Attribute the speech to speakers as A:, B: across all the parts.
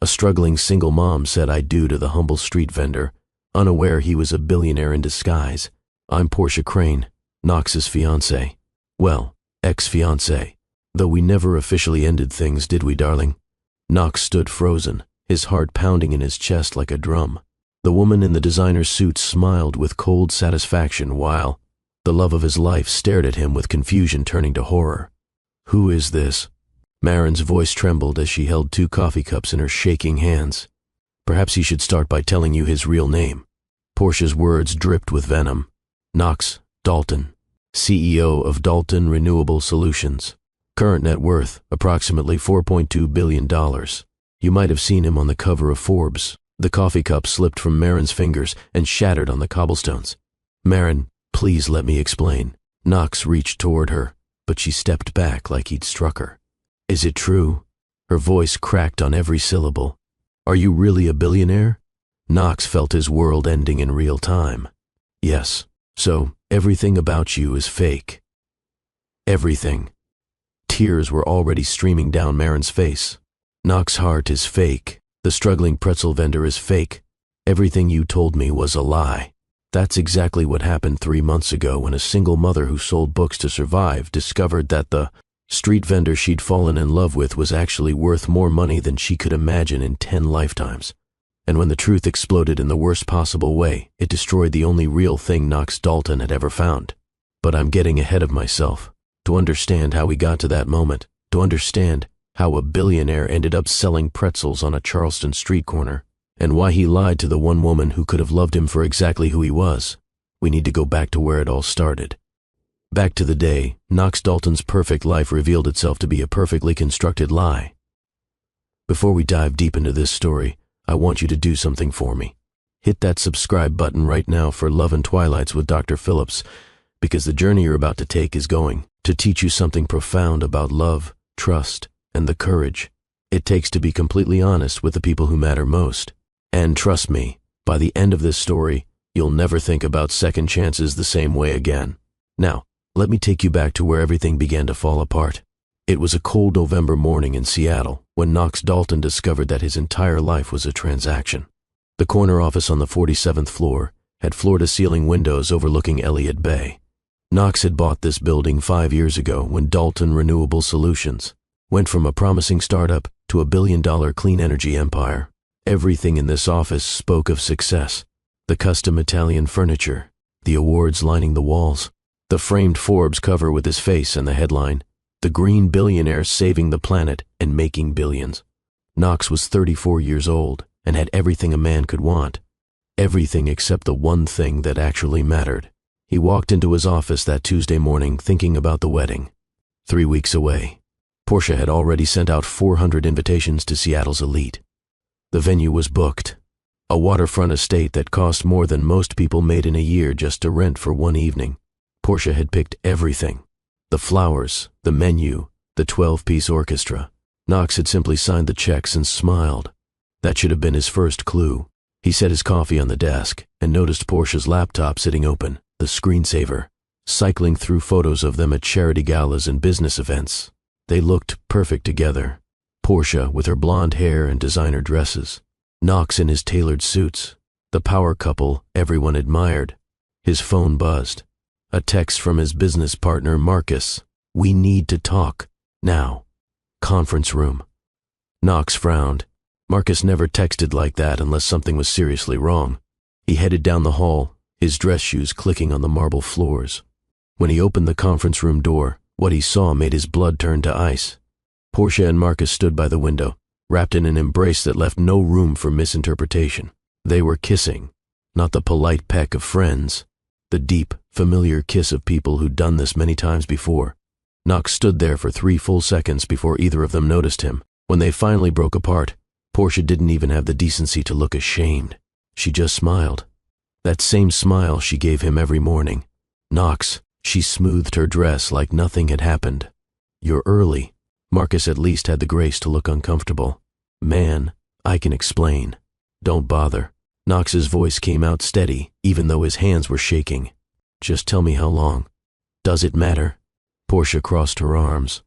A: A struggling single mom said I do to the humble street vendor, unaware he was a billionaire in disguise. I'm Portia Crane, Knox's fiancée. Well, ex-fiancée. Though we never officially ended things, did we, darling? Knox stood frozen, his heart pounding in his chest like a drum. The woman in the designer suit smiled with cold satisfaction while the love of his life stared at him with confusion turning to horror. Who is this? Marin's voice trembled as she held 2 coffee cups in her shaking hands. Perhaps he should start by telling you his real name. Portia's words dripped with venom. Knox Dalton, CEO of Dalton Renewable Solutions. Current net worth, approximately $4.2 billion. You might have seen him on the cover of Forbes. The coffee cup slipped from Marin's fingers and shattered on the cobblestones. Marin, please let me explain. Knox reached toward her, but she stepped back like he'd struck her. Is it true? Her voice cracked on every syllable. Are you really a billionaire? Knox felt his world ending in real time. Yes. So, everything about you is fake. Everything. Tears were already streaming down Marin's face. Knox's heart is fake. The struggling pretzel vendor is fake. Everything you told me was a lie. That's exactly what happened 3 months ago when a single mother who sold books to survive discovered that the street vendor she'd fallen in love with was actually worth more money than she could imagine in 10 lifetimes. And when the truth exploded in the worst possible way, it destroyed the only real thing Knox Dalton had ever found. But I'm getting ahead of myself. To understand how we got to that moment, to understand how a billionaire ended up selling pretzels on a Charleston street corner, and why he lied to the one woman who could have loved him for exactly who he was, we need to go back to where it all started. Back to the day Knox Dalton's perfect life revealed itself to be a perfectly constructed lie. Before we dive deep into this story, I want you to do something for me. Hit that subscribe button right now for Love and Twilights with Dr. Phillips, because the journey you're about to take is going to teach you something profound about love, trust, and the courage it takes to be completely honest with the people who matter most. And trust me, by the end of this story, you'll never think about second chances the same way again. Now, let me take you back to where everything began to fall apart. It was a cold November morning in Seattle when Knox Dalton discovered that his entire life was a transaction. The corner office on the 47th floor had floor-to-ceiling windows overlooking Elliott Bay. Knox had bought this building 5 years ago when Dalton Renewable Solutions went from a promising startup to a billion-dollar clean energy empire. Everything in this office spoke of success. The custom Italian furniture, the awards lining the walls, the framed Forbes cover with his face and the headline, "The Green Billionaire Saving the Planet and Making Billions." Knox was 34 years old and had everything a man could want. Everything except the one thing that actually mattered. He walked into his office that Tuesday morning thinking about the wedding. 3 weeks away. Portia had already sent out 400 invitations to Seattle's elite. The venue was booked. A waterfront estate that cost more than most people made in a year just to rent for one evening. Portia had picked everything. The flowers, the menu, the 12-piece orchestra. Knox had simply signed the checks and smiled. That should have been his first clue. He set his coffee on the desk and noticed Portia's laptop sitting open, the screensaver, cycling through photos of them at charity galas and business events. They looked perfect together. Portia with her blonde hair and designer dresses. Knox in his tailored suits. The power couple everyone admired. His phone buzzed. A text from his business partner, Marcus. "We need to talk. Now." Conference room. Knox frowned. Marcus never texted like that unless something was seriously wrong. He headed down the hall, his dress shoes clicking on the marble floors. When he opened the conference room door, what he saw made his blood turn to ice. Portia and Marcus stood by the window, wrapped in an embrace that left no room for misinterpretation. They were kissing, not the polite peck of friends, the deep, familiar kiss of people who'd done this many times before. Knox stood there for 3 full seconds before either of them noticed him. When they finally broke apart, Portia didn't even have the decency to look ashamed. She just smiled. That same smile she gave him every morning. "Knox," she smoothed her dress like nothing had happened. "You're early." Marcus at least had the grace to look uncomfortable. "Man, I can explain. Don't bother." Knox's voice came out steady, even though his hands were shaking. "Just tell me how long." "Does it matter?" Portia crossed her arms.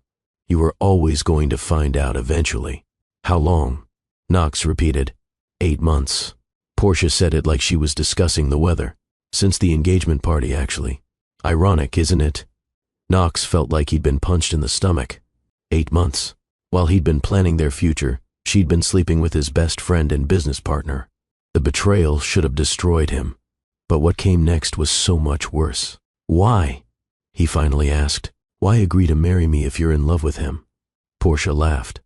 A: "You were always going to find out eventually." "How long?" Knox repeated. 8 months. Portia said it like she was discussing the weather. Since the engagement party, actually. Ironic, isn't it? Knox felt like he'd been punched in the stomach. 8 months. While he'd been planning their future, she'd been sleeping with his best friend and business partner. The betrayal should have destroyed him. But what came next was so much worse. Why? He finally asked. Why agree to marry me if you're in love with him? Portia laughed.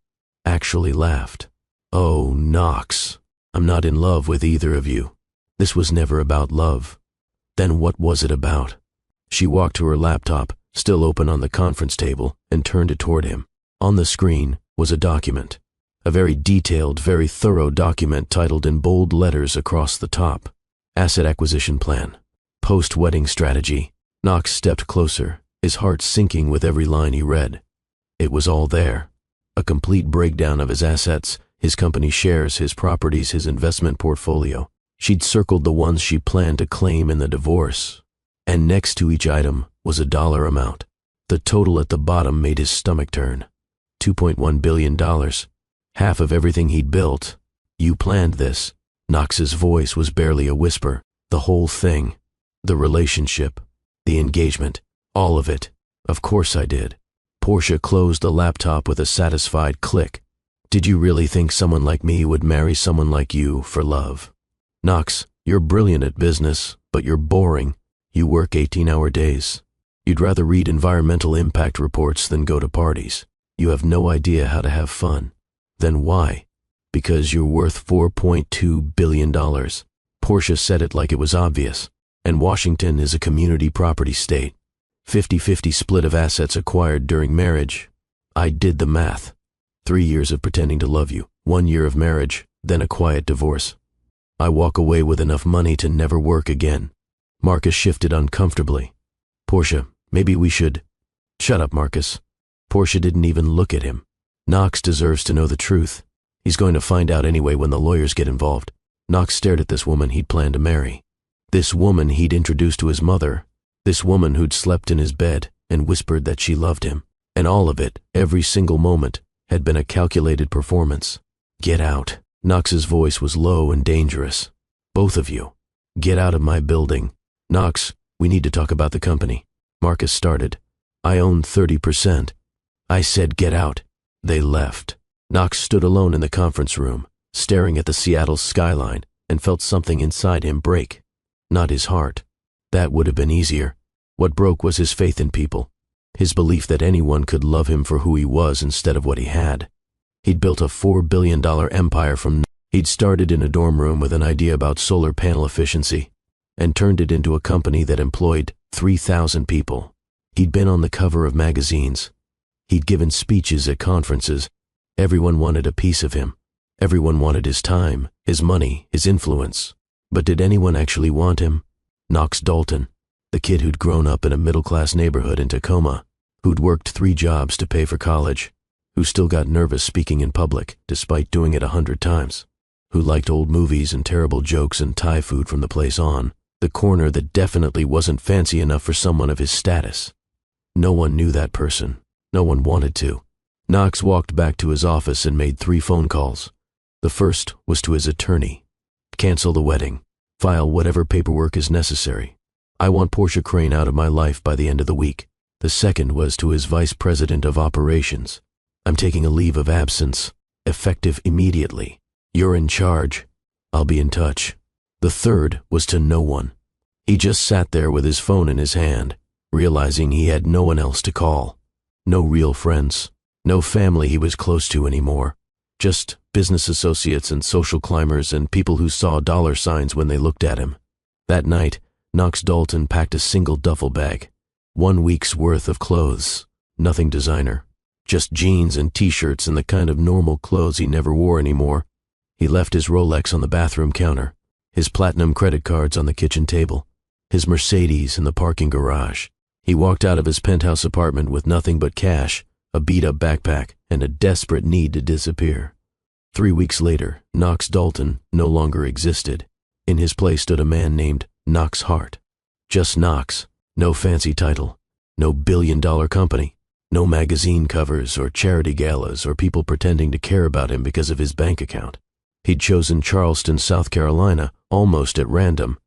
A: Actually laughed. Oh, Knox, I'm not in love with either of you. This was never about love. Then what was it about? She walked to her laptop, still open on the conference table, and turned it toward him. On the screen was a document. A very detailed, very thorough document titled in bold letters across the top. Asset acquisition plan. Post-wedding strategy. Knox stepped closer, his heart sinking with every line he read. It was all there. A complete breakdown of his assets, his company shares, his properties, his investment portfolio. She'd circled the ones she planned to claim in the divorce. And next to each item was a dollar amount. The total at the bottom made his stomach turn. $2.1 billion. Half of everything he'd built. You planned this. Knox's voice was barely a whisper. The whole thing. The relationship. The engagement. All of it. Of course I did. Portia closed the laptop with a satisfied click. Did you really think someone like me would marry someone like you for love? Knox, you're brilliant at business, but you're boring. You work 18-hour days. You'd rather read environmental impact reports than go to parties. You have no idea how to have fun. Then why? Because you're worth $4.2 billion. Portia said it like it was obvious. And Washington is a community property state. 50-50 split of assets acquired during marriage. I did the math. 3 years of pretending to love you, 1 year of marriage, then a quiet divorce. I walk away with enough money to never work again. Marcus shifted uncomfortably. Portia, maybe we should... Shut up, Marcus. Portia didn't even look at him. Knox deserves to know the truth. He's going to find out anyway when the lawyers get involved. Knox stared at this woman he'd planned to marry. This woman he'd introduced to his mother. This woman who'd slept in his bed and whispered that she loved him. And all of it, every single moment, had been a calculated performance. Get out. Knox's voice was low and dangerous. Both of you. Get out of my building. Knox, we need to talk about the company. Marcus started. I own 30%. I said get out. They left. Knox stood alone in the conference room, staring at the Seattle skyline, and felt something inside him break. Not his heart. That would have been easier. What broke was his faith in people. His belief that anyone could love him for who he was instead of what he had. He'd built a $4 billion empire from... He'd started in a dorm room with an idea about solar panel efficiency and turned it into a company that employed 3,000 people. He'd been on the cover of magazines. He'd given speeches at conferences. Everyone wanted a piece of him. Everyone wanted his time, his money, his influence. But did anyone actually want him? Knox Dalton, the kid who'd grown up in a middle-class neighborhood in Tacoma, who'd worked 3 jobs to pay for college, who still got nervous speaking in public despite doing it 100 times, who liked old movies and terrible jokes and Thai food from the place on, the corner that definitely wasn't fancy enough for someone of his status. No one knew that person. No one wanted to. Knox walked back to his office and made 3 phone calls. The first was to his attorney. Cancel the wedding. File whatever paperwork is necessary. I want Portia Crane out of my life by the end of the week. The second was to his vice president of operations. I'm taking a leave of absence, effective immediately. You're in charge. I'll be in touch. The third was to no one. He just sat there with his phone in his hand, realizing he had no one else to call. No real friends. No family he was close to anymore. Just business associates and social climbers and people who saw dollar signs when they looked at him. That night, Knox Dalton packed a single duffel bag. 1 week's worth of clothes. Nothing designer. Just jeans and t-shirts and the kind of normal clothes he never wore anymore. He left his Rolex on the bathroom counter, his platinum credit cards on the kitchen table, his Mercedes in the parking garage. He walked out of his penthouse apartment with nothing but cash, a beat-up backpack, and a desperate need to disappear. 3 weeks later, Knox Dalton no longer existed. In his place stood a man named Knox Hart. Just Knox. No fancy title. No billion-dollar company. No magazine covers or charity galas or people pretending to care about him because of his bank account. He'd chosen Charleston, South Carolina, almost at random,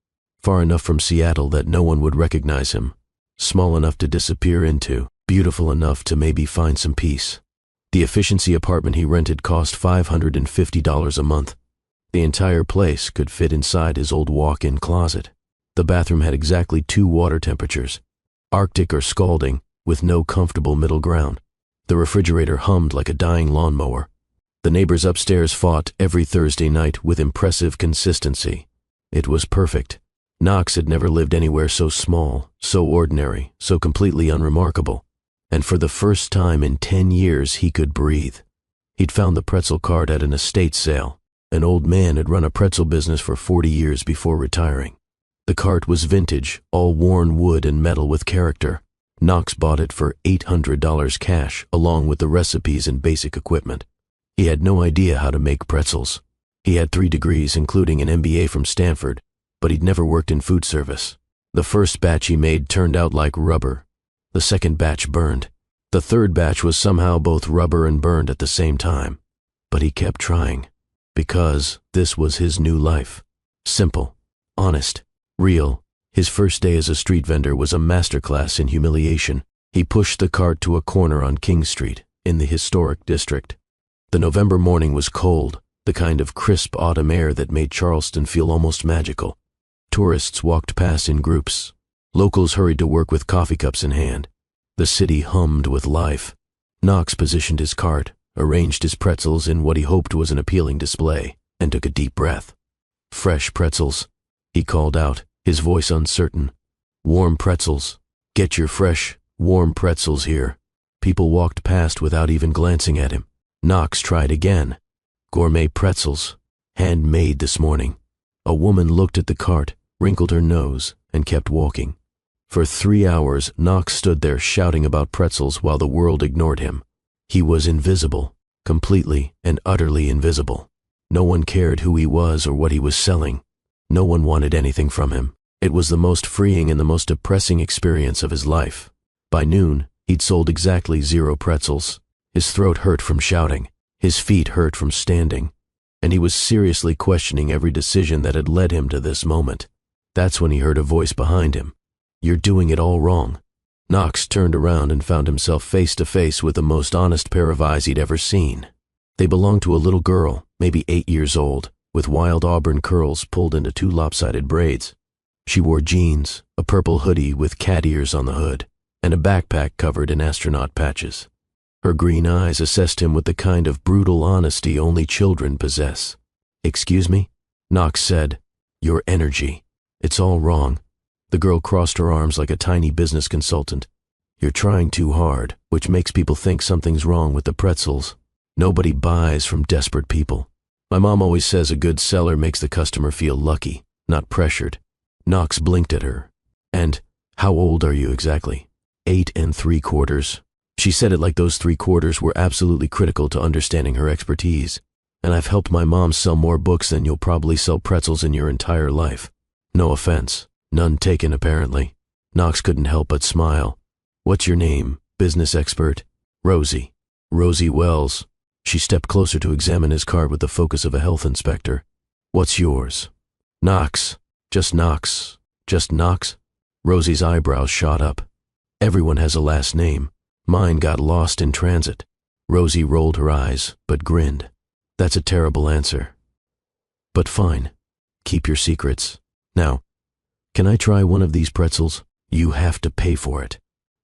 A: far enough from Seattle that no one would recognize him, small enough to disappear into, beautiful enough to maybe find some peace. The efficiency apartment he rented cost $550 a month. The entire place could fit inside his old walk-in closet. The bathroom had exactly 2 water temperatures, Arctic or scalding, with no comfortable middle ground. The refrigerator hummed like a dying lawnmower. The neighbors upstairs fought every Thursday night with impressive consistency. It was perfect. Knox had never lived anywhere so small, so ordinary, so completely unremarkable. And for the first time in 10 years he could breathe. He'd found the pretzel cart at an estate sale. An old man had run a pretzel business for 40 years before retiring. The cart was vintage, all worn wood and metal with character. Knox bought it for $800 cash, along with the recipes and basic equipment. He had no idea how to make pretzels. He had 3 degrees, including an MBA from Stanford, but he'd never worked in food service. The first batch he made turned out like rubber. The second batch burned. The third batch was somehow both rubber and burned at the same time. But he kept trying, because this was his new life. Simple, honest, real. His first day as a street vendor was a masterclass in humiliation. He pushed the cart to a corner on King Street, in the historic district. The November morning was cold, the kind of crisp autumn air that made Charleston feel almost magical. Tourists walked past in groups. Locals hurried to work with coffee cups in hand. The city hummed with life. Knox positioned his cart, arranged his pretzels in what he hoped was an appealing display, and took a deep breath. "Fresh pretzels," he called out, his voice uncertain. "Warm pretzels. Get your fresh, warm pretzels here." People walked past without even glancing at him. Knox tried again. "Gourmet pretzels. Handmade this morning." A woman looked at the cart, wrinkled her nose, and kept walking. For 3 hours, Knox stood there shouting about pretzels while the world ignored him. He was invisible, completely and utterly invisible. No one cared who he was or what he was selling. No one wanted anything from him. It was the most freeing and the most depressing experience of his life. By noon, he'd sold exactly 0 pretzels. His throat hurt from shouting. His feet hurt from standing. And he was seriously questioning every decision that had led him to this moment. That's when he heard a voice behind him. "You're doing it all wrong." Knox turned around and found himself face to face with the most honest pair of eyes he'd ever seen. They belonged to a little girl, maybe 8 years old, with wild auburn curls pulled into 2 lopsided braids. She wore jeans, a purple hoodie with cat ears on the hood, and a backpack covered in astronaut patches. Her green eyes assessed him with the kind of brutal honesty only children possess. "Excuse me?" Knox said. "Your energy. It's all wrong." The girl crossed her arms like a tiny business consultant. "You're trying too hard, which makes people think something's wrong with the pretzels. Nobody buys from desperate people. My mom always says a good seller makes the customer feel lucky, not pressured." Knox blinked at her. "And how old are you exactly?" 8 3/4. She said it like those 3/4 were absolutely critical to understanding her expertise. "And I've helped my mom sell more books than you'll probably sell pretzels in your entire life." No offense. None taken, apparently. Knox couldn't help but smile. "What's your name, business expert?" "Rosie. Rosie Wells." She stepped closer to examine his card with the focus of a health inspector. "What's yours?" "Knox. Just Knox. Just Knox?" Rosie's eyebrows shot up. "Everyone has a last name. Mine got lost in transit." Rosie rolled her eyes, but grinned. "That's a terrible answer. But fine. Keep your secrets. Now, can I try one of these pretzels? You have to pay for it.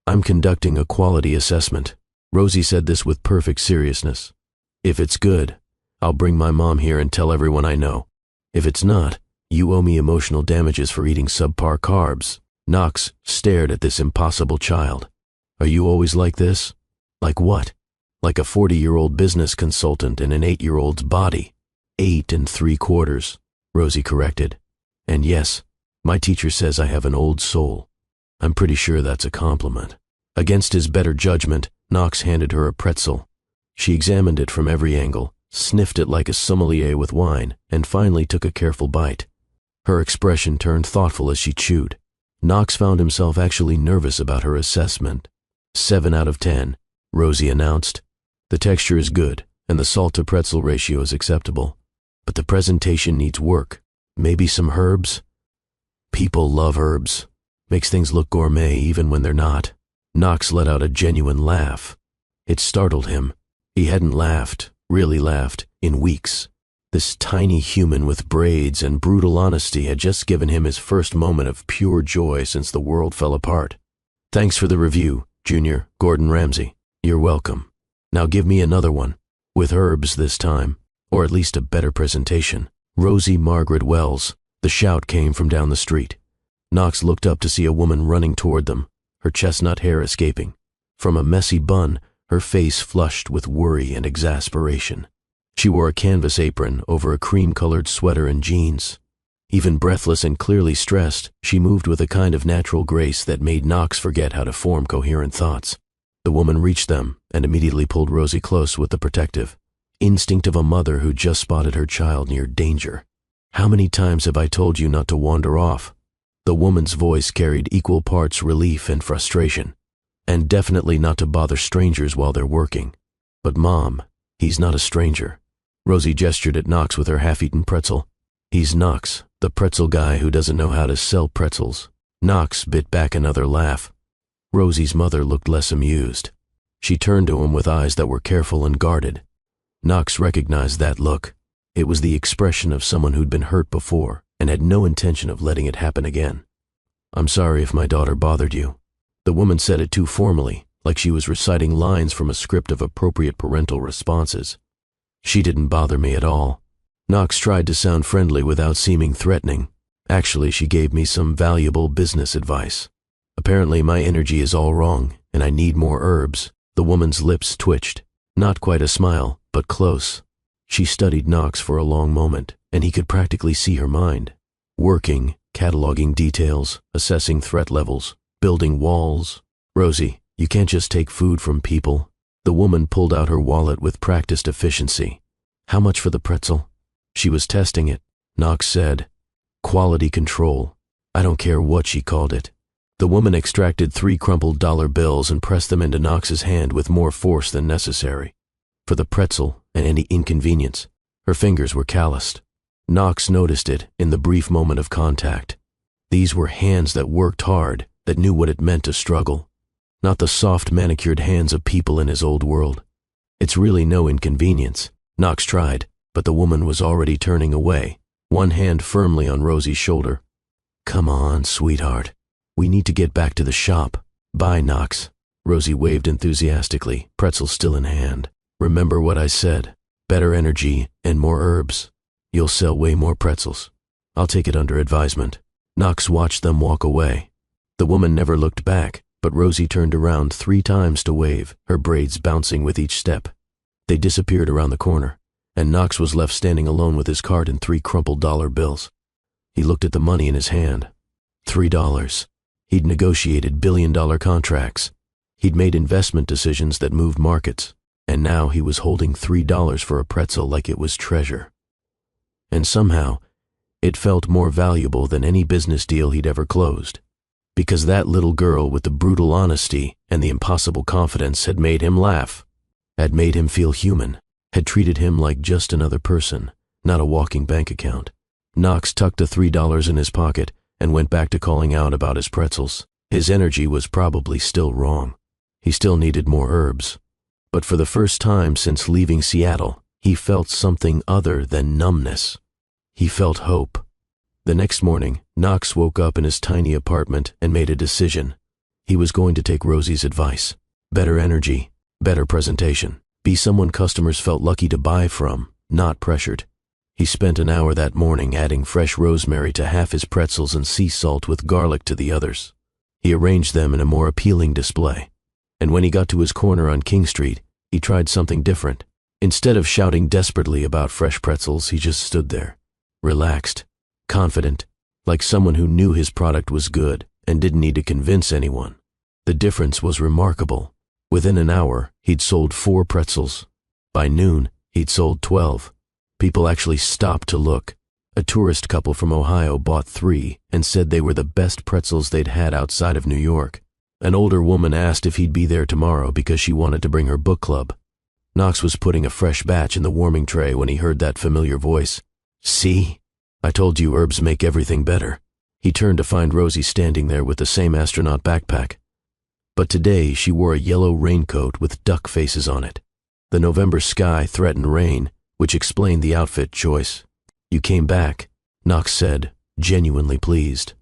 A: I'm conducting a quality assessment." Rosie said this with perfect seriousness. "If it's good, I'll bring my mom here and tell everyone I know. If it's not, you owe me emotional damages for eating subpar carbs." Knox stared at this impossible child. "Are you always like this?" "Like what?" "Like a 40-year-old business consultant in an 8-year-old's body." 8 3/4, Rosie corrected. "And yes, my teacher says I have an old soul. I'm pretty sure that's a compliment." Against his better judgment, Knox handed her a pretzel. She examined it from every angle, sniffed it like a sommelier with wine, and finally took a careful bite. Her expression turned thoughtful as she chewed. Knox found himself actually nervous about her assessment. 7 out of 10, Rosie announced. "The texture is good, and the salt-to-pretzel ratio is acceptable. but the presentation needs work. Maybe some herbs? People love herbs. Makes things look gourmet even when they're not. Knox let out a genuine laugh. It startled him. He hadn't laughed, really laughed, in weeks. This tiny human with braids and brutal honesty had just given him his first moment of pure joy since the world fell apart. Thanks for the review, Junior Gordon Ramsay. You're welcome. Now give me another one. With herbs this time, or at least a better presentation. Rosie Margaret Wells. The shout came from down the street. Knox looked up to see a woman running toward them, her chestnut hair escaping. From a messy bun, her face flushed with worry and exasperation. She wore a canvas apron over a cream-colored sweater and jeans. Even breathless and clearly stressed, she moved with a kind of natural grace that made Knox forget how to form coherent thoughts. The woman reached them and immediately pulled Rosie close with the protective instinct of a mother who just spotted her child near danger. How many times have I told you not to wander off? The woman's voice carried equal parts relief and frustration. And definitely not to bother strangers while they're working. But Mom, he's not a stranger. Rosie gestured at Knox with her half-eaten pretzel. He's Knox, the pretzel guy who doesn't know how to sell pretzels. Knox bit back another laugh. Rosie's mother looked less amused. She turned to him with eyes that were careful and guarded. Knox recognized that look. It was the expression of someone who'd been hurt before and had no intention of letting it happen again. I'm sorry if my daughter bothered you. The woman said it too formally, like she was reciting lines from a script of appropriate parental responses. She didn't bother me at all. Knox tried to sound friendly without seeming threatening. Actually, she gave me some valuable business advice. Apparently, my energy is all wrong, and I need more herbs. The woman's lips twitched. Not quite a smile, but close. She studied Knox for a long moment, and he could practically see her mind. Working, cataloging details, assessing threat levels, building walls. Rosie, you can't just take food from people. The woman pulled out her wallet with practiced efficiency. How much for the pretzel? She was testing it. Knox said, quality control. I don't care what she called it. The woman extracted 3 crumpled dollar bills and pressed them into Knox's hand with more force than necessary. For the pretzel and any inconvenience, her fingers were calloused. Knox noticed it in the brief moment of contact. These were hands that worked hard, that knew what it meant to struggle. Not the soft manicured hands of people in his old world. It's really no inconvenience. Knox tried, but the woman was already turning away, one hand firmly on Rosie's shoulder. Come on, sweetheart. We need to get back to the shop. Bye, Knox. Rosie waved enthusiastically, pretzel still in hand. Remember what I said. Better energy and more herbs. You'll sell way more pretzels. I'll take it under advisement. Knox watched them walk away. The woman never looked back, but Rosie turned around 3 times to wave, her braids bouncing with each step. They disappeared around the corner, and Knox was left standing alone with his cart and 3 crumpled dollar bills. He looked at the money in his hand. $3. He'd negotiated billion-dollar contracts. He'd made investment decisions that moved markets, and now he was holding $3 for a pretzel like it was treasure. And somehow, it felt more valuable than any business deal he'd ever closed, because that little girl with the brutal honesty and the impossible confidence had made him laugh, had made him feel human, had treated him like just another person, not a walking bank account. Knox tucked the $3 in his pocket and went back to calling out about his pretzels. His energy was probably still wrong. He still needed more herbs. But for the first time since leaving Seattle, he felt something other than numbness. He felt hope. The next morning, Knox woke up in his tiny apartment and made a decision. He was going to take Rosie's advice. Better energy, better presentation. Be someone customers felt lucky to buy from, not pressured. He spent an hour that morning adding fresh rosemary to half his pretzels and sea salt with garlic to the others. He arranged them in a more appealing display. And when he got to his corner on King Street, he tried something different. Instead of shouting desperately about fresh pretzels, he just stood there, relaxed, confident, like someone who knew his product was good and didn't need to convince anyone. The difference was remarkable. Within an hour, he'd sold 4 pretzels. By noon, he'd sold 12. People actually stopped to look. A tourist couple from Ohio bought 3 and said they were the best pretzels they'd had outside of New York. An older woman asked if he'd be there tomorrow because she wanted to bring her book club. Knox was putting a fresh batch in the warming tray when he heard that familiar voice. See? I told you herbs make everything better. He turned to find Rosie standing there with the same astronaut backpack. But today she wore a yellow raincoat with duck faces on it. The November sky threatened rain, which explained the outfit choice. You came back, Knox said, genuinely pleased.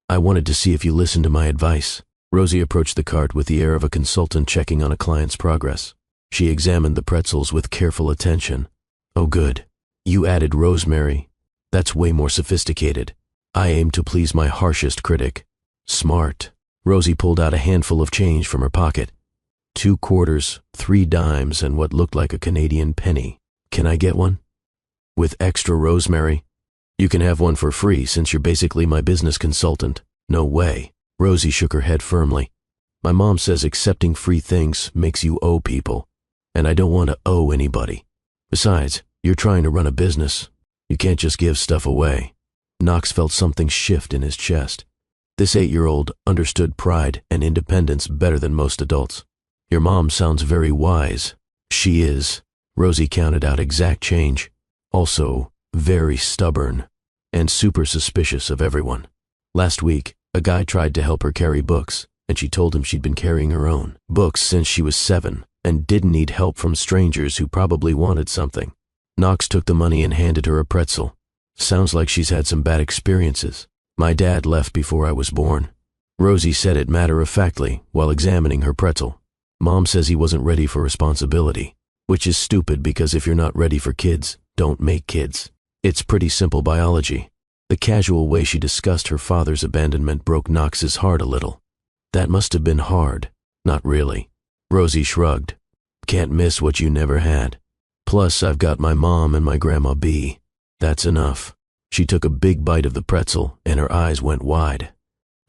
A: I wanted to see if you listened to my advice. Rosie approached the cart with the air of a consultant checking on a client's progress. She examined the pretzels with careful attention. Oh good. You added rosemary. That's way more sophisticated. I aim to please my harshest critic. Smart. Rosie pulled out a handful of change from her pocket. 2 quarters, 3 dimes, and what looked like a Canadian penny. Can I get one? With extra rosemary? You can have one for free since you're basically my business consultant. No way. Rosie shook her head firmly. My mom says accepting free things makes you owe people, and I don't want to owe anybody. Besides, you're trying to run a business. You can't just give stuff away. Knox felt something shift in his chest. This 8-year-old understood pride and independence better than most adults. Your mom sounds very wise. She is. Rosie counted out exact change. Also, very stubborn and super suspicious of everyone. Last week, a guy tried to help her carry books, and she told him she'd been carrying her own books since she was 7 and didn't need help from strangers who probably wanted something. Knox took the money and handed her a pretzel. Sounds like she's had some bad experiences. My dad left before I was born. Rosie said it matter-of-factly while examining her pretzel. Mom says he wasn't ready for responsibility, which is stupid because if you're not ready for kids, don't make kids. It's pretty simple biology. The casual way she discussed her father's abandonment broke Knox's heart a little. That must have been hard. Not really. Rosie shrugged. Can't miss what you never had. Plus, I've got my mom and my Grandma B. That's enough. She took a big bite of the pretzel and her eyes went wide.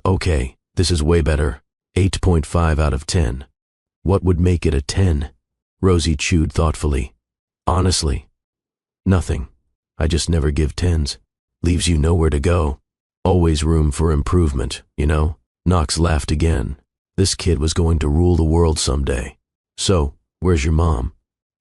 A: Okay, this is way better. 8.5 out of 10. What would make it a 10? Rosie chewed thoughtfully. Honestly, nothing. I just never give 10s. Leaves you nowhere to go. Always room for improvement, you know? Knox laughed again. This kid was going to rule the world someday. So, where's your mom?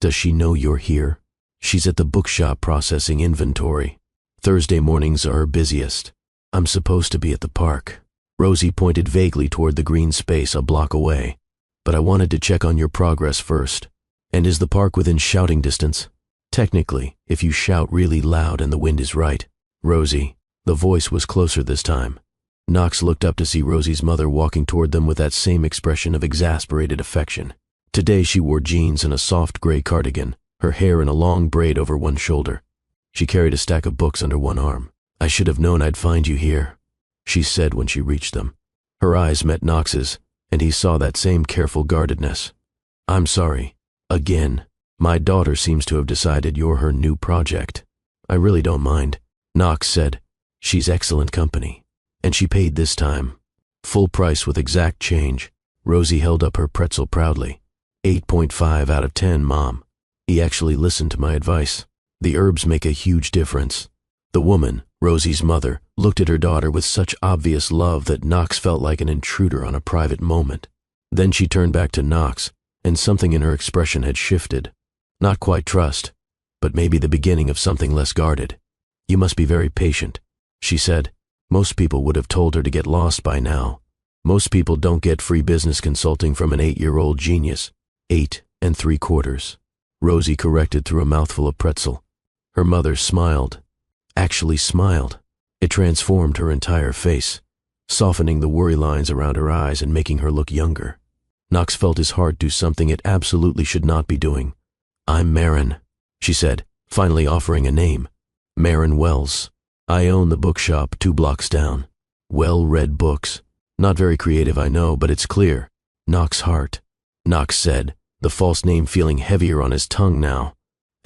A: Does she know you're here? She's at the bookshop processing inventory. Thursday mornings are her busiest. I'm supposed to be at the park. Rosie pointed vaguely toward the green space a block away. But I wanted to check on your progress first. And is the park within shouting distance? Technically, if you shout really loud and the wind is right. Rosie. The voice was closer this time. Knox looked up to see Rosie's mother walking toward them with that same expression of exasperated affection. Today she wore jeans and a soft gray cardigan, her hair in a long braid over one shoulder. She carried a stack of books under one arm. I should have known I'd find you here, she said when she reached them. Her eyes met Knox's, and he saw that same careful guardedness. I'm sorry. Again. My daughter seems to have decided you're her new project. I really don't mind, Knox said. She's excellent company. And she paid this time. Full price with exact change. Rosie held up her pretzel proudly. 8.5 out of 10, Mom. He actually listened to my advice. The herbs make a huge difference. The woman, Rosie's mother, looked at her daughter with such obvious love that Knox felt like an intruder on a private moment. Then she turned back to Knox, and something in her expression had shifted. Not quite trust, but maybe the beginning of something less guarded. You must be very patient, she said. Most people would have told her to get lost by now. Most people don't get free business consulting from an 8-year-old genius. 8 3/4. Rosie corrected through a mouthful of pretzel. Her mother smiled. Actually smiled. It transformed her entire face, softening the worry lines around her eyes and making her look younger. Knox felt his heart do something it absolutely should not be doing. I'm Marin, she said, finally offering a name. Marin Wells. I own the bookshop 2 blocks down. Well-read books. Not very creative, I know, but it's clear. Knox Hart. Knox said, the false name feeling heavier on his tongue now.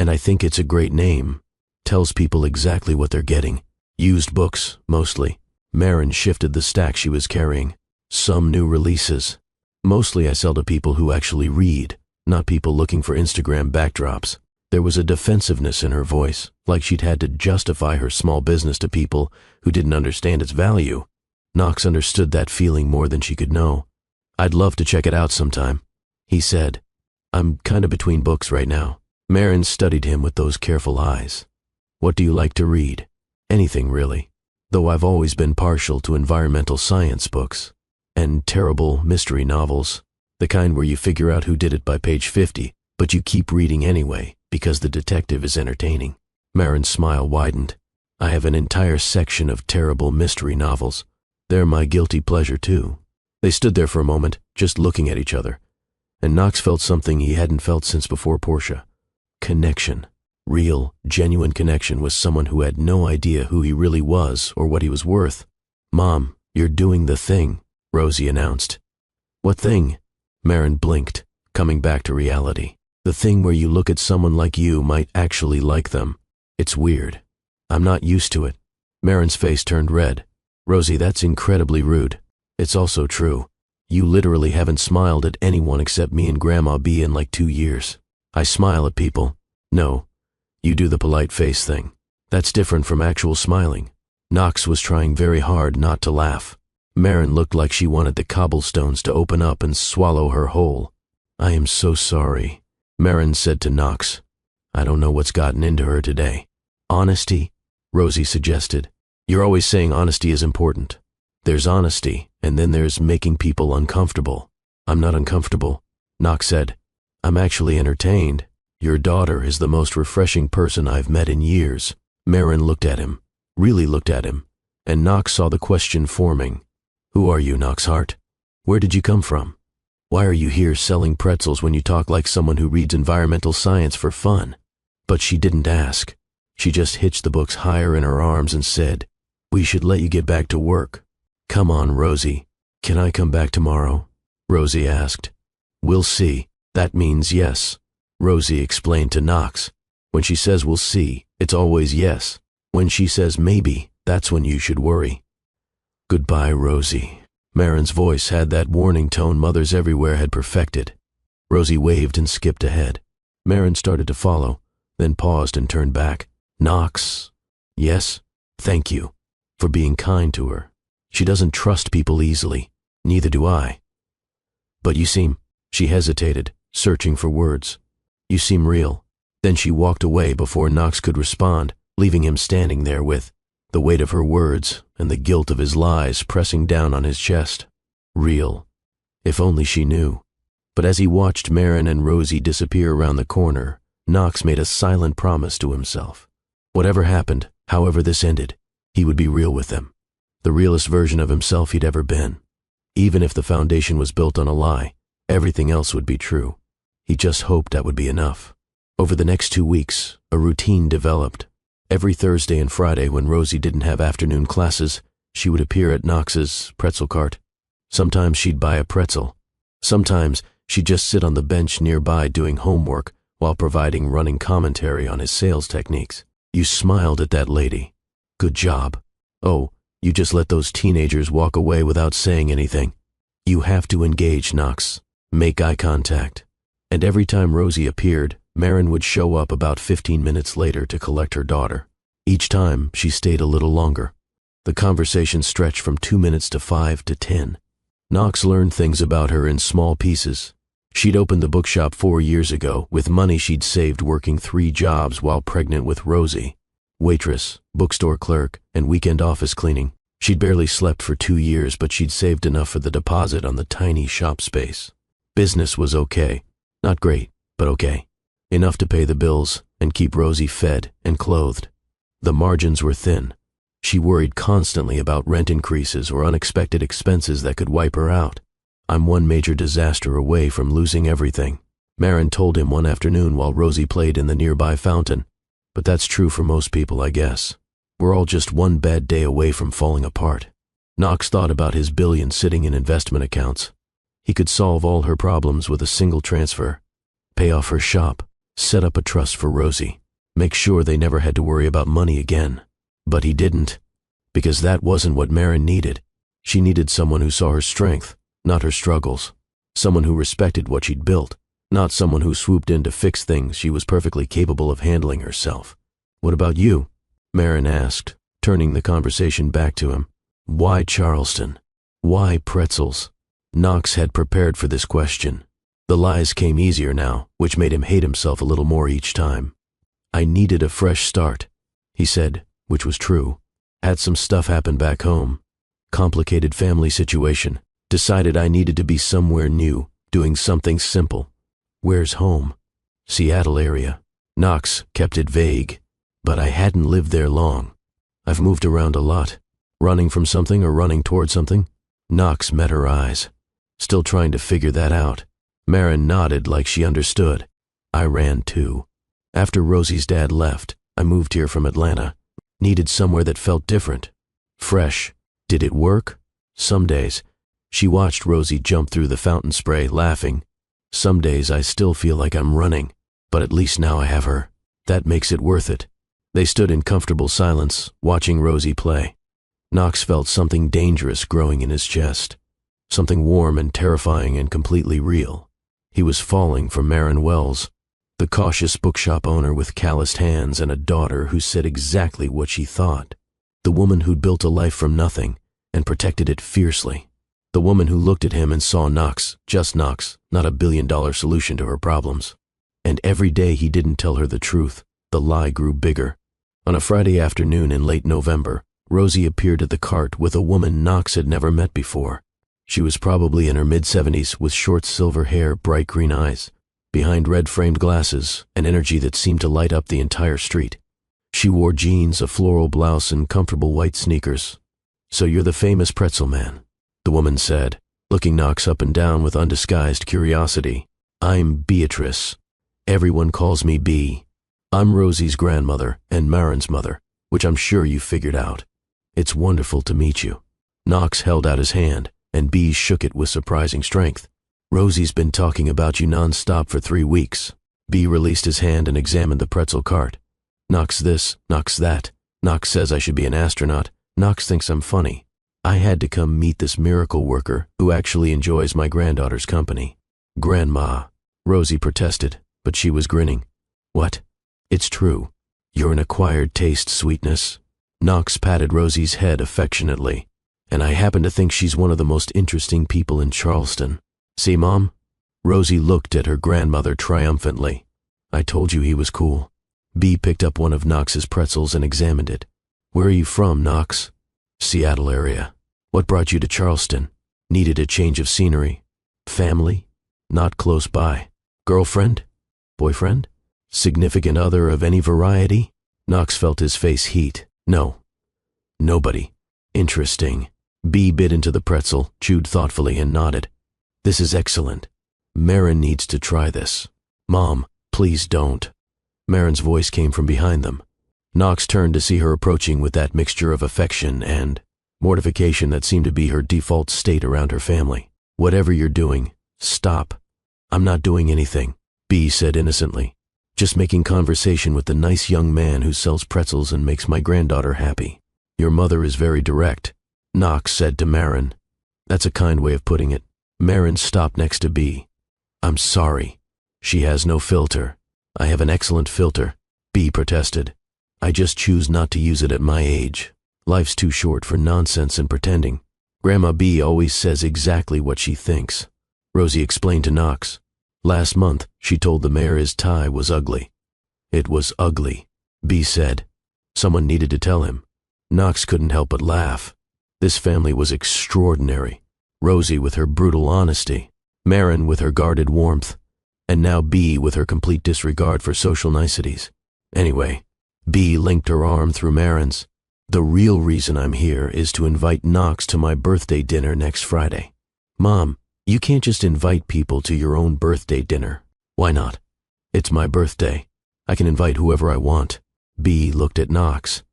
A: And I think it's a great name. Tells people exactly what they're getting. Used books, mostly. Marin shifted the stack she was carrying. Some new releases. Mostly I sell to people who actually read, not people looking for Instagram backdrops. There was a defensiveness in her voice, like she'd had to justify her small business to people who didn't understand its value. Knox understood that feeling more than she could know. I'd love to check it out sometime, he said. I'm kind of between books right now. Marin studied him with those careful eyes. What do you like to read? Anything, really. Though I've always been partial to environmental science books. And terrible mystery novels. The kind where you figure out who did it by page 50, but you keep reading anyway, because the detective is entertaining. Marin's smile widened. I have an entire section of terrible mystery novels. They're my guilty pleasure, too. They stood there for a moment, just looking at each other. And Knox felt something he hadn't felt since before Portia. Connection. Real, genuine connection with someone who had no idea who he really was or what he was worth. Mom, you're doing the thing, Rosie announced. What thing? Marin blinked, coming back to reality. The thing where you look at someone like you might actually like them. It's weird. I'm not used to it. Marin's face turned red. Rosie, that's incredibly rude. It's also true. You literally haven't smiled at anyone except me and Grandma B in like 2 years. I smile at people. No, you do the polite face thing. That's different from actual smiling. Knox was trying very hard not to laugh. Marin looked like she wanted the cobblestones to open up and swallow her whole. I am so sorry, Marin said to Knox. I don't know what's gotten into her today. Honesty, Rosie suggested. You're always saying honesty is important. There's honesty, and then there's making people uncomfortable. I'm not uncomfortable, Knox said. I'm actually entertained. Your daughter is the most refreshing person I've met in years. Marin looked at him, really looked at him, and Knox saw the question forming. Who are you, Knox Hart? Where did you come from? Why are you here selling pretzels when you talk like someone who reads environmental science for fun? But she didn't ask. She just hitched the books higher in her arms and said, We should let you get back to work. Come on, Rosie. Can I come back tomorrow? Rosie asked. We'll see. That means yes, Rosie explained to Knox. When she says we'll see, it's always yes. When she says maybe, that's when you should worry. Goodbye, Rosie. Marin's voice had that warning tone mothers everywhere had perfected. Rosie waved and skipped ahead. Marin started to follow, then paused and turned back. Knox. Yes, thank you for being kind to her. She doesn't trust people easily. Neither do I. But you seem... She hesitated, searching for words. You seem real. Then she walked away before Knox could respond, leaving him standing there with the weight of her words and the guilt of his lies pressing down on his chest. Real. If only she knew. But as he watched Marin and Rosie disappear around the corner, Knox made a silent promise to himself. Whatever happened, however this ended, he would be real with them. The realest version of himself he'd ever been. Even if the foundation was built on a lie, everything else would be true. He just hoped that would be enough. Over the next 2 weeks, a routine developed. Every Thursday and Friday when Rosie didn't have afternoon classes, she would appear at Knox's pretzel cart. Sometimes she'd buy a pretzel. Sometimes she'd just sit on the bench nearby doing homework while providing running commentary on his sales techniques. You smiled at that lady. Good job. Oh, you just let those teenagers walk away without saying anything. You have to engage, Knox. Make eye contact. And every time Rosie appeared, Marin would show up about 15 minutes later to collect her daughter. Each time, she stayed a little longer. The conversation stretched from 2 minutes to 5 to 10. Knox learned things about her in small pieces. She'd opened the bookshop 4 years ago with money she'd saved working 3 jobs while pregnant with Rosie. Waitress, bookstore clerk, and weekend office cleaning. She'd barely slept for 2 years, but she'd saved enough for the deposit on the tiny shop space. Business was okay. Not great, but okay. Enough to pay the bills and keep Rosie fed and clothed. The margins were thin. She worried constantly about rent increases or unexpected expenses that could wipe her out. I'm one major disaster away from losing everything, Marin told him one afternoon while Rosie played in the nearby fountain. But that's true for most people, I guess. We're all just one bad day away from falling apart. Knox thought about his billion sitting in investment accounts. He could solve all her problems with a single transfer. Pay off her shop, set up a trust for Rosie, make sure they never had to worry about money again. But he didn't, because that wasn't what Marin needed. She needed someone who saw her strength, not her struggles. Someone who respected what she'd built, not someone who swooped in to fix things she was perfectly capable of handling herself. What about you? Marin asked, turning the conversation back to him. Why Charleston? Why pretzels? Knox had prepared for this question. The lies came easier now, which made him hate himself a little more each time. I needed a fresh start. he said, which was true. Had some stuff happen back home. Complicated family situation. Decided I needed to be somewhere new, doing something simple. Where's home? Seattle area. Knox kept it vague, but I hadn't lived there long. I've moved around a lot. Running from something or running toward something? Knox met her eyes. Still trying to figure that out. Marin nodded like she understood. I ran too. After Rosie's dad left, I moved here from Atlanta. Needed somewhere that felt different. Fresh. Did it work? Some days. She watched Rosie jump through the fountain spray, laughing. Some days I still feel like I'm running, but at least now I have her. That makes it worth it. They stood in comfortable silence, watching Rosie play. Knox felt something dangerous growing in his chest. Something warm and terrifying and completely real. He was falling for Marin Wells, the cautious bookshop owner with calloused hands and a daughter who said exactly what she thought. The woman who'd built a life from nothing and protected it fiercely. The woman who looked at him and saw Knox, just Knox, not a billion-dollar solution to her problems. And every day he didn't tell her the truth, the lie grew bigger. On a Friday afternoon in late November, Rosie appeared at the cart with a woman Knox had never met before. She was probably in her mid-70s with short silver hair, bright green eyes. Behind red-framed glasses, an energy that seemed to light up the entire street. She wore jeans, a floral blouse, and comfortable white sneakers. "So you're the famous pretzel man," the woman said, looking Knox up and down with undisguised curiosity. "I'm Beatrice. Everyone calls me Bee. I'm Rosie's grandmother and Marin's mother, which I'm sure you figured out. It's wonderful to meet you." Knox held out his hand, and Bee shook it with surprising strength. "Rosie's been talking about you non-stop for 3 weeks." Bee released his hand and examined the pretzel cart. "Knox this, Knox that. Knox says I should be an astronaut. Knox thinks I'm funny. I had to come meet this miracle worker who actually enjoys my granddaughter's company." "Grandma," Rosie protested, but she was grinning. "What? It's true. You're an acquired taste, sweetness." Knox patted Rosie's head affectionately. "And I happen to think she's one of the most interesting people in Charleston. See, Mom?" Rosie looked at her grandmother triumphantly. "I told you he was cool." Bee picked up one of Knox's pretzels and examined it. "Where are you from, Knox?" "Seattle area." "What brought you to Charleston?" "Needed a change of scenery." "Family?" "Not close by." "Girlfriend? Boyfriend? Significant other of any variety?" Knox felt his face heat. "No. Nobody." "Interesting." Bee bit into the pretzel, chewed thoughtfully, and nodded. "This is excellent. Marin needs to try this." "Mom, please don't." Marin's voice came from behind them. Knox turned to see her approaching with that mixture of affection and mortification that seemed to be her default state around her family. "Whatever you're doing, stop." "I'm not doing anything," Bee said innocently. "Just making conversation with the nice young man who sells pretzels and makes my granddaughter happy." "Your mother is very direct," Knox said to Marin. "That's a kind way of putting it." Marin stopped next to Bee. "I'm sorry. She has no filter." "I have an excellent filter," Bee protested. "I just choose not to use it at my age. Life's too short for nonsense and pretending. Grandma Bee always says exactly what she thinks." Rosie explained to Knox. "Last month, she told the mayor his tie was ugly." "It was ugly," Bee said. Someone needed to tell him. Knox couldn't help but laugh. This family was extraordinary. Rosie with her brutal honesty, Marin with her guarded warmth, and now Bee with her complete disregard for social niceties. Anyway, Bee linked her arm through Marin's. "The real reason I'm here is to invite Knox to my birthday dinner next Friday." "Mom, you can't just invite people to your own birthday dinner." "Why not? It's my birthday. I can invite whoever I want." Bee looked at Knox.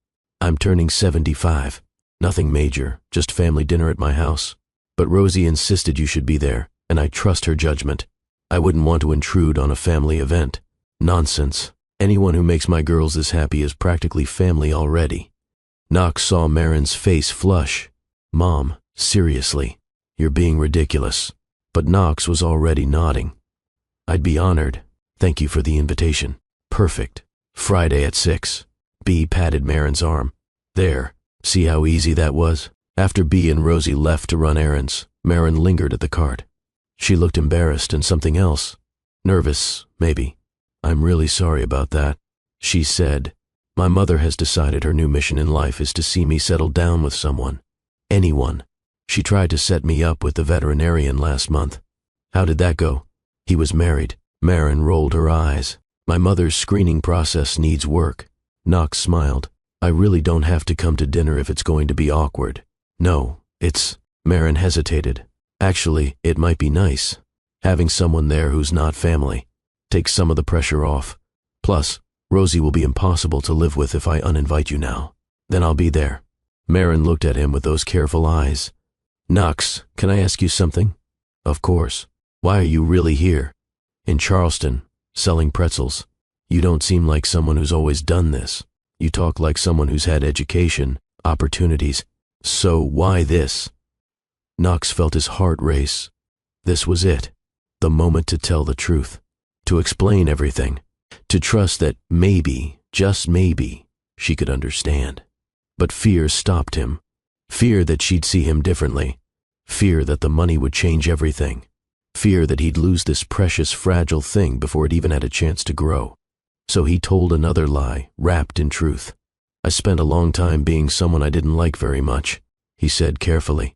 A: "I'm turning 75. Nothing major, just family dinner at my house. But Rosie insisted you should be there, and I trust her judgment. I wouldn't want to intrude on a family event." "Nonsense. Anyone who makes my girls this happy is practically family already." Knox saw Marin's face flush. "Mom, seriously, you're being ridiculous." But Knox was already nodding. "I'd be honored. Thank you for the invitation." "Perfect. Friday at 6. Bee patted Marin's arm. "There. See how easy that was?" After Bee and Rosie left to run errands, Marin lingered at the cart. She looked embarrassed and something else. Nervous, maybe. "I'm really sorry about that," she said. My mother has decided her new mission in life is to see me settle down with someone. Anyone. She tried to set me up with the veterinarian last month. How did that go? He was married. Maren rolled her eyes. My mother's screening process needs work. Knox smiled. I really don't have to come to dinner if it's going to be awkward. No, Maren hesitated. Actually, it might be nice. Having someone there who's not family. Takes some of the pressure off. Plus, Rosie will be impossible to live with if I uninvite you now. Then I'll be there. Maren looked at him with those careful eyes. Knox, can I ask you something? Of course. Why are you really here? In Charleston, selling pretzels. You don't seem like someone who's always done this. You talk like someone who's had education, opportunities. So why this? Knox felt his heart race. This was it. The moment to tell the truth. To explain everything. To trust that maybe, just maybe, she could understand. But fear stopped him. Fear that she'd see him differently. Fear that the money would change everything. Fear that he'd lose this precious, fragile thing before it even had a chance to grow. So he told another lie, wrapped in truth. I spent a long time being someone I didn't like very much, he said carefully.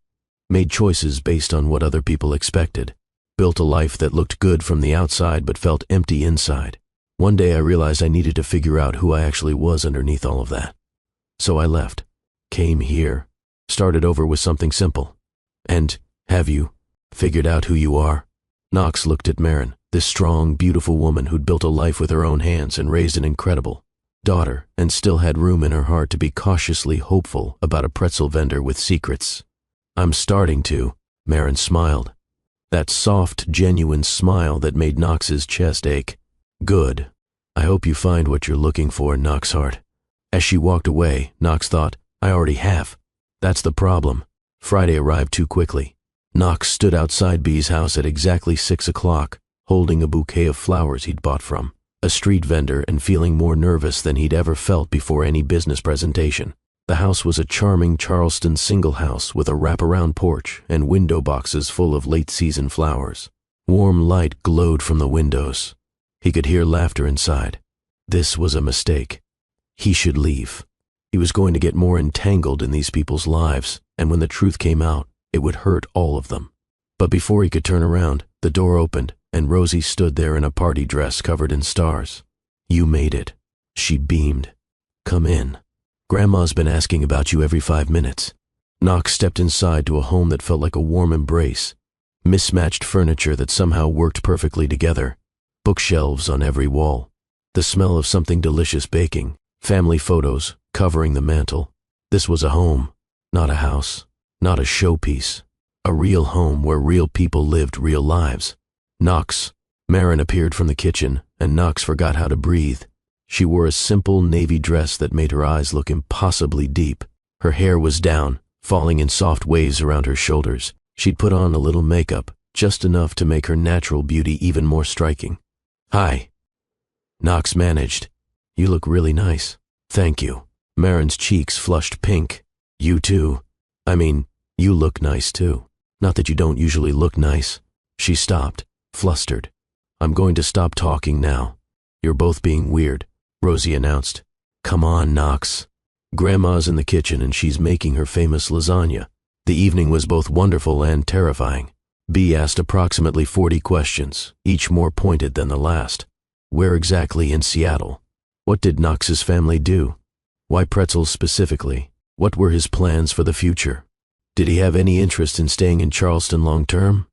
A: Made choices based on what other people expected. Built a life that looked good from the outside but felt empty inside. One day I realized I needed to figure out who I actually was underneath all of that. So I left. Came here. Started over with something simple. And, have you figured out who you are? Knox looked at Maren, this strong, beautiful woman who'd built a life with her own hands and raised an incredible daughter and still had room in her heart to be cautiously hopeful about a pretzel vendor with secrets. I'm starting to, Maren smiled. That soft, genuine smile that made Knox's chest ache. Good. I hope you find what you're looking for, Knoxhart. As she walked away, Knox thought, I already have. That's the problem. Friday arrived too quickly. Knox stood outside Bee's house at exactly 6 o'clock, holding a bouquet of flowers he'd bought from a street vendor and feeling more nervous than he'd ever felt before any business presentation. The house was a charming Charleston single house with a wraparound porch and window boxes full of late-season flowers. Warm light glowed from the windows. He could hear laughter inside. This was a mistake. He should leave. He was going to get more entangled in these people's lives, and when the truth came out, it would hurt all of them. But before he could turn around, the door opened, and Rosie stood there in a party dress covered in stars. You made it. She beamed. Come in. Grandma's been asking about you every 5 minutes. Knox stepped inside to a home that felt like a warm embrace. Mismatched furniture that somehow worked perfectly together. Bookshelves on every wall. The smell of something delicious baking. Family photos covering the mantel. This was a home, not a house, not a showpiece. A real home where real people lived real lives. Maren appeared from the kitchen, and Knox forgot how to breathe. She wore a simple navy dress that made her eyes look impossibly deep. Her hair was down, falling in soft waves around her shoulders. She'd put on a little makeup, just enough to make her natural beauty even more striking. Hi. Knox managed. You look really nice. Thank you. Maren's cheeks flushed pink. You too. You look nice too. Not that you don't usually look nice. She stopped, flustered. I'm going to stop talking now. You're both being weird, Rosie announced. Come on, Knox. Grandma's in the kitchen and she's making her famous lasagna. The evening was both wonderful and terrifying. Bee asked approximately 40 questions, each more pointed than the last. Where exactly in Seattle? What did Knox's family do? Why pretzels specifically? What were his plans for the future? Did he have any interest in staying in Charleston long term?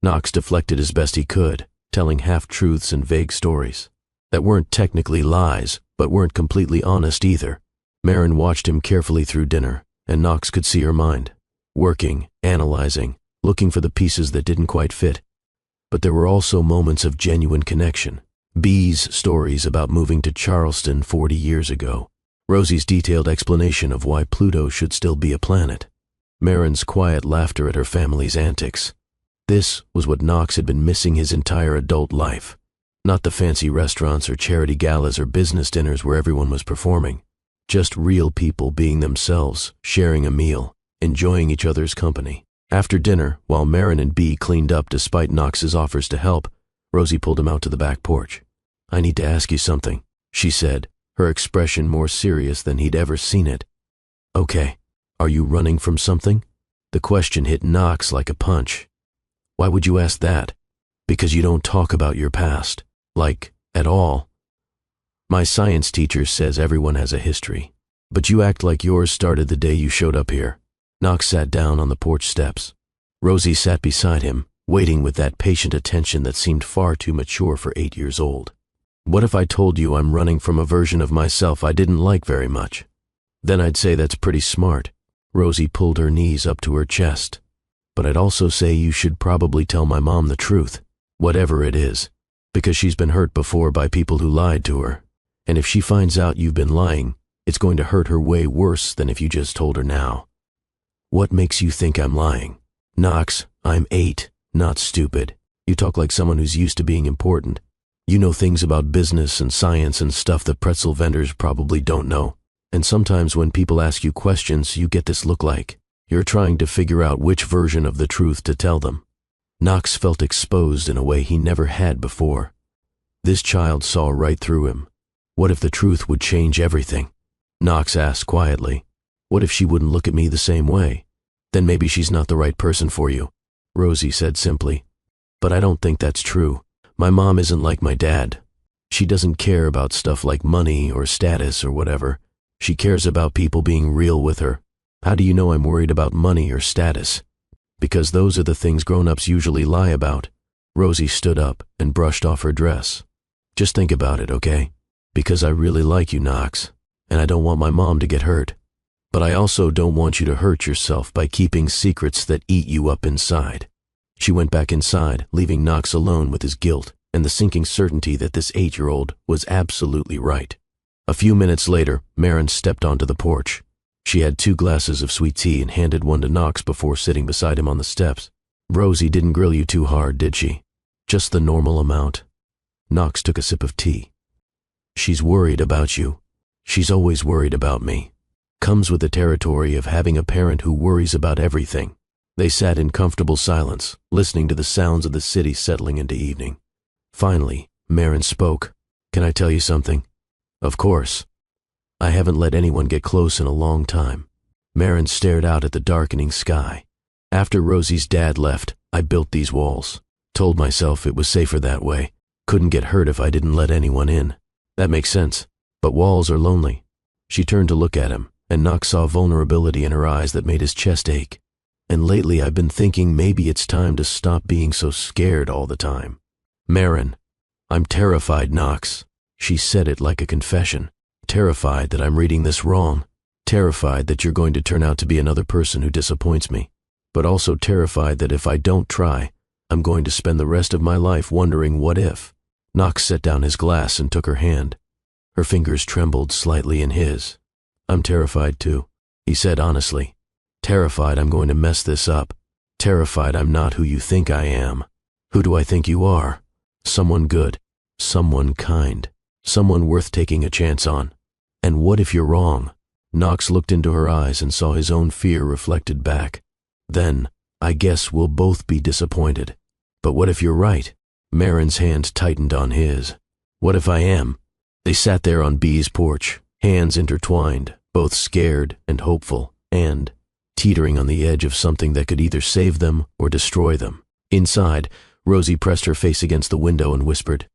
A: Knox deflected as best he could, telling half-truths and vague stories that weren't technically lies, but weren't completely honest either. Maren watched him carefully through dinner, and Knox could see her mind, working, analyzing, looking for the pieces that didn't quite fit. But there were also moments of genuine connection. Bee's stories about moving to Charleston 40 years ago. Rosie's detailed explanation of why Pluto should still be a planet. Maren's quiet laughter at her family's antics. This was what Knox had been missing his entire adult life. Not the fancy restaurants or charity galas or business dinners where everyone was performing. Just real people being themselves, sharing a meal, enjoying each other's company. After dinner, while Maren and Bee cleaned up despite Knox's offers to help, Rosie pulled him out to the back porch. I need to ask you something, she said, her expression more serious than he'd ever seen it. "Okay, are you running from something?" The question hit Knox like a punch. "Why would you ask that?" "Because you don't talk about your past. Like, at all. My science teacher says everyone has a history, but you act like yours started the day you showed up here." Knox sat down on the porch steps. Rosie sat beside him, waiting with that patient attention that seemed far too mature for 8 years old. "What if I told you I'm running from a version of myself I didn't like very much?" "Then I'd say that's pretty smart." Rosie pulled her knees up to her chest. "But I'd also say you should probably tell my mom the truth, whatever it is, because she's been hurt before by people who lied to her. And if she finds out you've been lying, it's going to hurt her way worse than if you just told her now." "What makes you think I'm lying?" "Knox, I'm 8, not stupid. You talk like someone who's used to being important. You know things about business and science and stuff that pretzel vendors probably don't know. And sometimes when people ask you questions, you get this look like you're trying to figure out which version of the truth to tell them." Knox felt exposed in a way he never had before. This child saw right through him. What if the truth would change everything? Knox asked quietly. "What if she wouldn't look at me the same way?" "Then maybe she's not the right person for you," Rosie said simply. "But I don't think that's true. My mom isn't like my dad. She doesn't care about stuff like money or status or whatever. She cares about people being real with her. How do you know I'm worried about money or status?" "Because those are the things grown-ups usually lie about." Rosie stood up and brushed off her dress. "Just think about it, okay? Because I really like you, Knox, and I don't want my mom to get hurt. But I also don't want you to hurt yourself by keeping secrets that eat you up inside." She went back inside, leaving Knox alone with his guilt and the sinking certainty that this 8-year-old was absolutely right. A few minutes later, Marin stepped onto the porch. She had 2 glasses of sweet tea and handed one to Knox before sitting beside him on the steps. "Rosie didn't grill you too hard, did she?" "Just the normal amount." Knox took a sip of tea. "She's worried about you. She's always worried about me. Comes with the territory of having a parent who worries about everything." They sat in comfortable silence, listening to the sounds of the city settling into evening. Finally, Marin spoke. "Can I tell you something?" "Of course." "I haven't let anyone get close in a long time." Marin stared out at the darkening sky. "After Rosie's dad left, I built these walls. Told myself it was safer that way. Couldn't get hurt if I didn't let anyone in. That makes sense. But walls are lonely." She turned to look at him, and Knox saw vulnerability in her eyes that made his chest ache. "And lately I've been thinking maybe it's time to stop being so scared all the time." "Marin, I'm terrified, Knox." She said it like a confession. "Terrified that I'm reading this wrong. Terrified that you're going to turn out to be another person who disappoints me. But also terrified that if I don't try, I'm going to spend the rest of my life wondering what if." Knox set down his glass and took her hand. Her fingers trembled slightly in his. "I'm terrified too," he said honestly. "Terrified I'm going to mess this up. Terrified I'm not who you think I am. Who do I think you are? Someone good, someone kind, someone worth taking a chance on. And what if you're wrong?" Knox looked into her eyes and saw his own fear reflected back. "Then, I guess we'll both be disappointed. But what if you're right?" Marin's hand tightened on his. "What if I am?" They sat there on B's porch, hands intertwined, both scared and hopeful, and teetering on the edge of something that could either save them or destroy them. Inside, Rosie pressed her face against the window and whispered,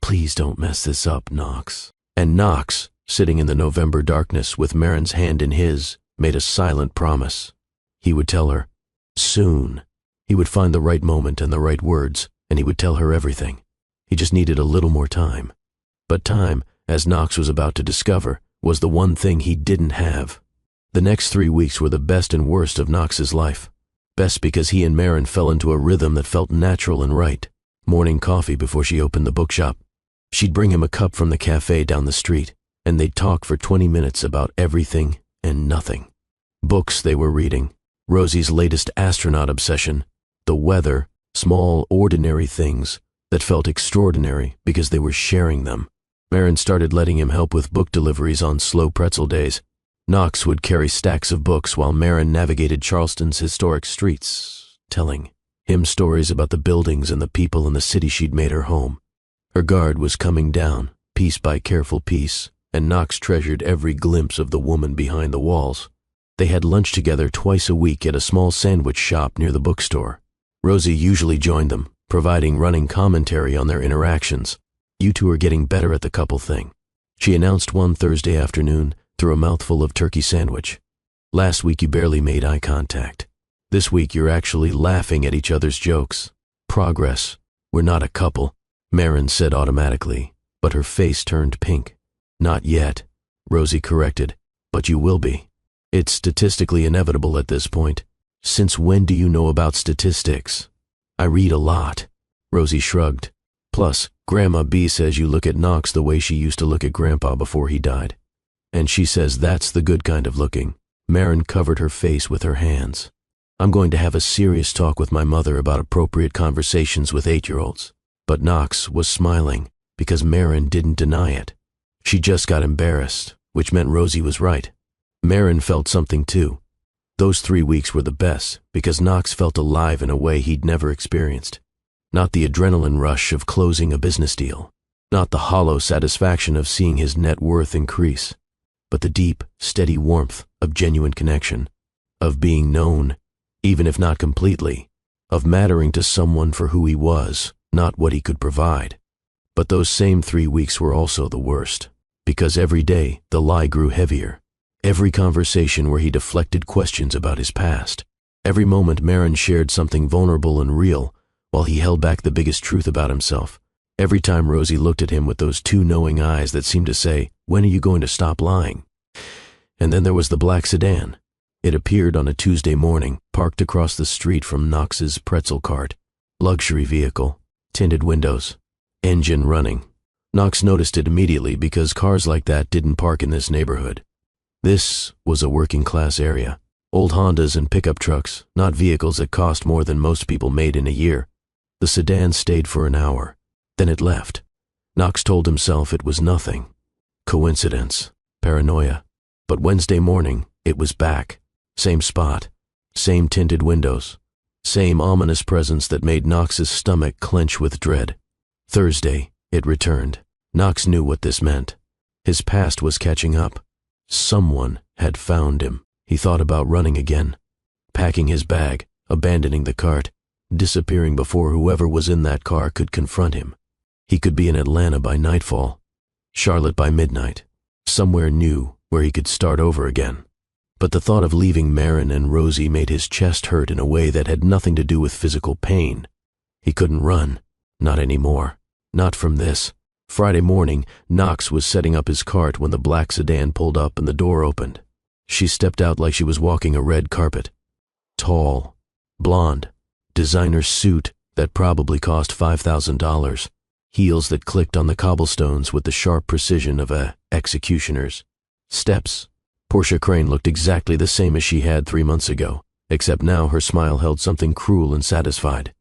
A: "Please don't mess this up, Knox." And Knox, sitting in the November darkness with Marin's hand in his, made a silent promise. He would tell her. Soon. He would find the right moment and the right words, and he would tell her everything. He just needed a little more time. But time, as Knox was about to discover, was the one thing he didn't have. The next 3 weeks were the best and worst of Knox's life. Best because he and Marin fell into a rhythm that felt natural and right. Morning coffee before she opened the bookshop. She'd bring him a cup from the cafe down the street, and they'd talk for 20 minutes about everything and nothing. Books they were reading, Rosie's latest astronaut obsession, the weather, small, ordinary things that felt extraordinary because they were sharing them. Marin started letting him help with book deliveries on slow pretzel days. Knox would carry stacks of books while Marin navigated Charleston's historic streets, telling him stories about the buildings and the people in the city she'd made her home. Her guard was coming down, piece by careful piece, and Knox treasured every glimpse of the woman behind the walls. They had lunch together twice a week at a small sandwich shop near the bookstore. Rosie usually joined them, providing running commentary on their interactions. "You two are getting better at the couple thing," she announced one Thursday afternoon through a mouthful of turkey sandwich. "Last week you barely made eye contact. This week you're actually laughing at each other's jokes. Progress. We're not a couple," Marin said automatically, but her face turned pink. "Not yet," Rosie corrected, "but you will be. It's statistically inevitable at this point." "Since when do you know about statistics?" "I read a lot," Rosie shrugged. "Plus, Grandma B says you look at Knox the way she used to look at Grandpa before he died. And she says that's the good kind of looking." Marin covered her face with her hands. "I'm going to have a serious talk with my mother about appropriate conversations with 8-year-olds. But Knox was smiling because Marin didn't deny it. She just got embarrassed, which meant Rosie was right. Marin felt something too. Those 3 weeks were the best because Knox felt alive in a way he'd never experienced. Not the adrenaline rush of closing a business deal, not the hollow satisfaction of seeing his net worth increase, but the deep, steady warmth of genuine connection, of being known, even if not completely, of mattering to someone for who he was, not what he could provide. But those same 3 weeks were also the worst, because every day the lie grew heavier. Every conversation where he deflected questions about his past, every moment Marin shared something vulnerable and real while he held back the biggest truth about himself, every time Rosie looked at him with those two knowing eyes that seemed to say, "When are you going to stop lying?" And then there was the black sedan. It appeared on a Tuesday morning, parked across the street from Knox's pretzel cart. Luxury vehicle, tinted windows, engine running. Knox noticed it immediately because cars like that didn't park in this neighborhood. This was a working-class area. Old Hondas and pickup trucks, not vehicles that cost more than most people made in a year. The sedan stayed for an hour. Then it left. Knox told himself it was nothing. Coincidence. Paranoia. But Wednesday morning, it was back. Same spot. Same tinted windows. Same ominous presence that made Knox's stomach clench with dread. Thursday, it returned. Knox knew what this meant. His past was catching up. Someone had found him. He thought about running again, packing his bag, abandoning the cart, disappearing before whoever was in that car could confront him. He could be in Atlanta by nightfall, Charlotte by midnight, somewhere new where he could start over again. But the thought of leaving Marin and Rosie made his chest hurt in a way that had nothing to do with physical pain. He couldn't run, not anymore, not from this. Friday morning, Knox was setting up his cart when the black sedan pulled up and the door opened. She stepped out like she was walking a red carpet. Tall, blonde, designer suit that probably cost $5,000, heels that clicked on the cobblestones with the sharp precision of a executioner's. Steps. Portia Crane looked exactly the same as she had 3 months ago, except now her smile held something cruel and satisfied.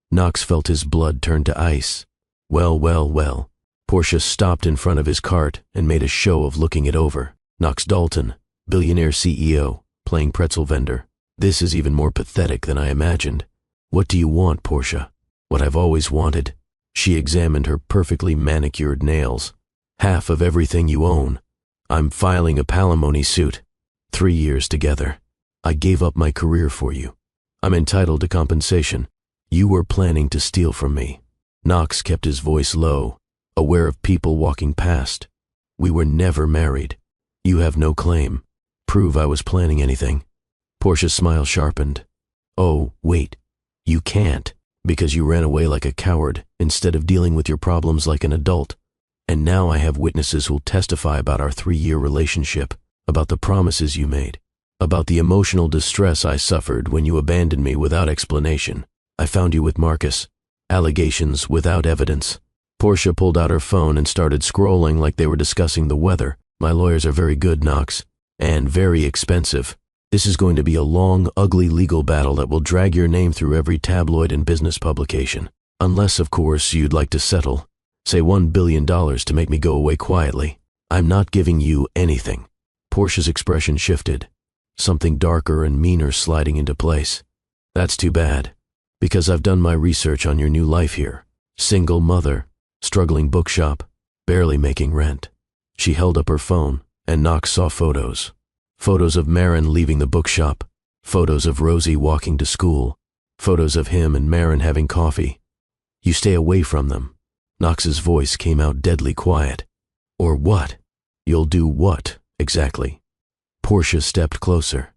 A: Knox felt his blood turn to ice. Well. Portia stopped in front of his cart and made a show of looking it over. Knox Dalton, Billionaire CEO, playing pretzel vendor. This is even more pathetic than I imagined. What do you want, Portia? What I've always wanted. She examined her perfectly manicured nails. Half of everything you own. I'm filing a palimony suit. 3 years together. I gave up my career for you. I'm entitled to compensation. You were planning to steal from me. Knox kept his voice low, aware of people walking past. We were never married. You have no claim. Prove I was planning anything. Portia's smile sharpened. Oh, wait. You can't, because you ran away like a coward instead of dealing with your problems like an adult. And now I have witnesses who'll testify about our 3-year relationship, about the promises you made, about the emotional distress I suffered when you abandoned me without explanation. I found you with Marcus. Allegations without evidence. Portia pulled out her phone and started scrolling like they were discussing the weather. My lawyers are very good, Knox, and very expensive. This is going to be a long, ugly legal battle that will drag your name through every tabloid and business publication. Unless, of course, you'd like to settle. Say $1 billion to make me go away quietly. I'm not giving you anything. Portia's expression shifted, something darker and meaner sliding into place. That's too bad, because I've done my research on your new life here. Single mother, struggling bookshop, barely making rent. She held up her phone, and Knox saw photos. Photos of Marin leaving the bookshop, photos of Rosie walking to school, photos of him and Marin having coffee. You stay away from them. Knox's voice came out deadly quiet. Or what? You'll do what, exactly? Portia stepped closer.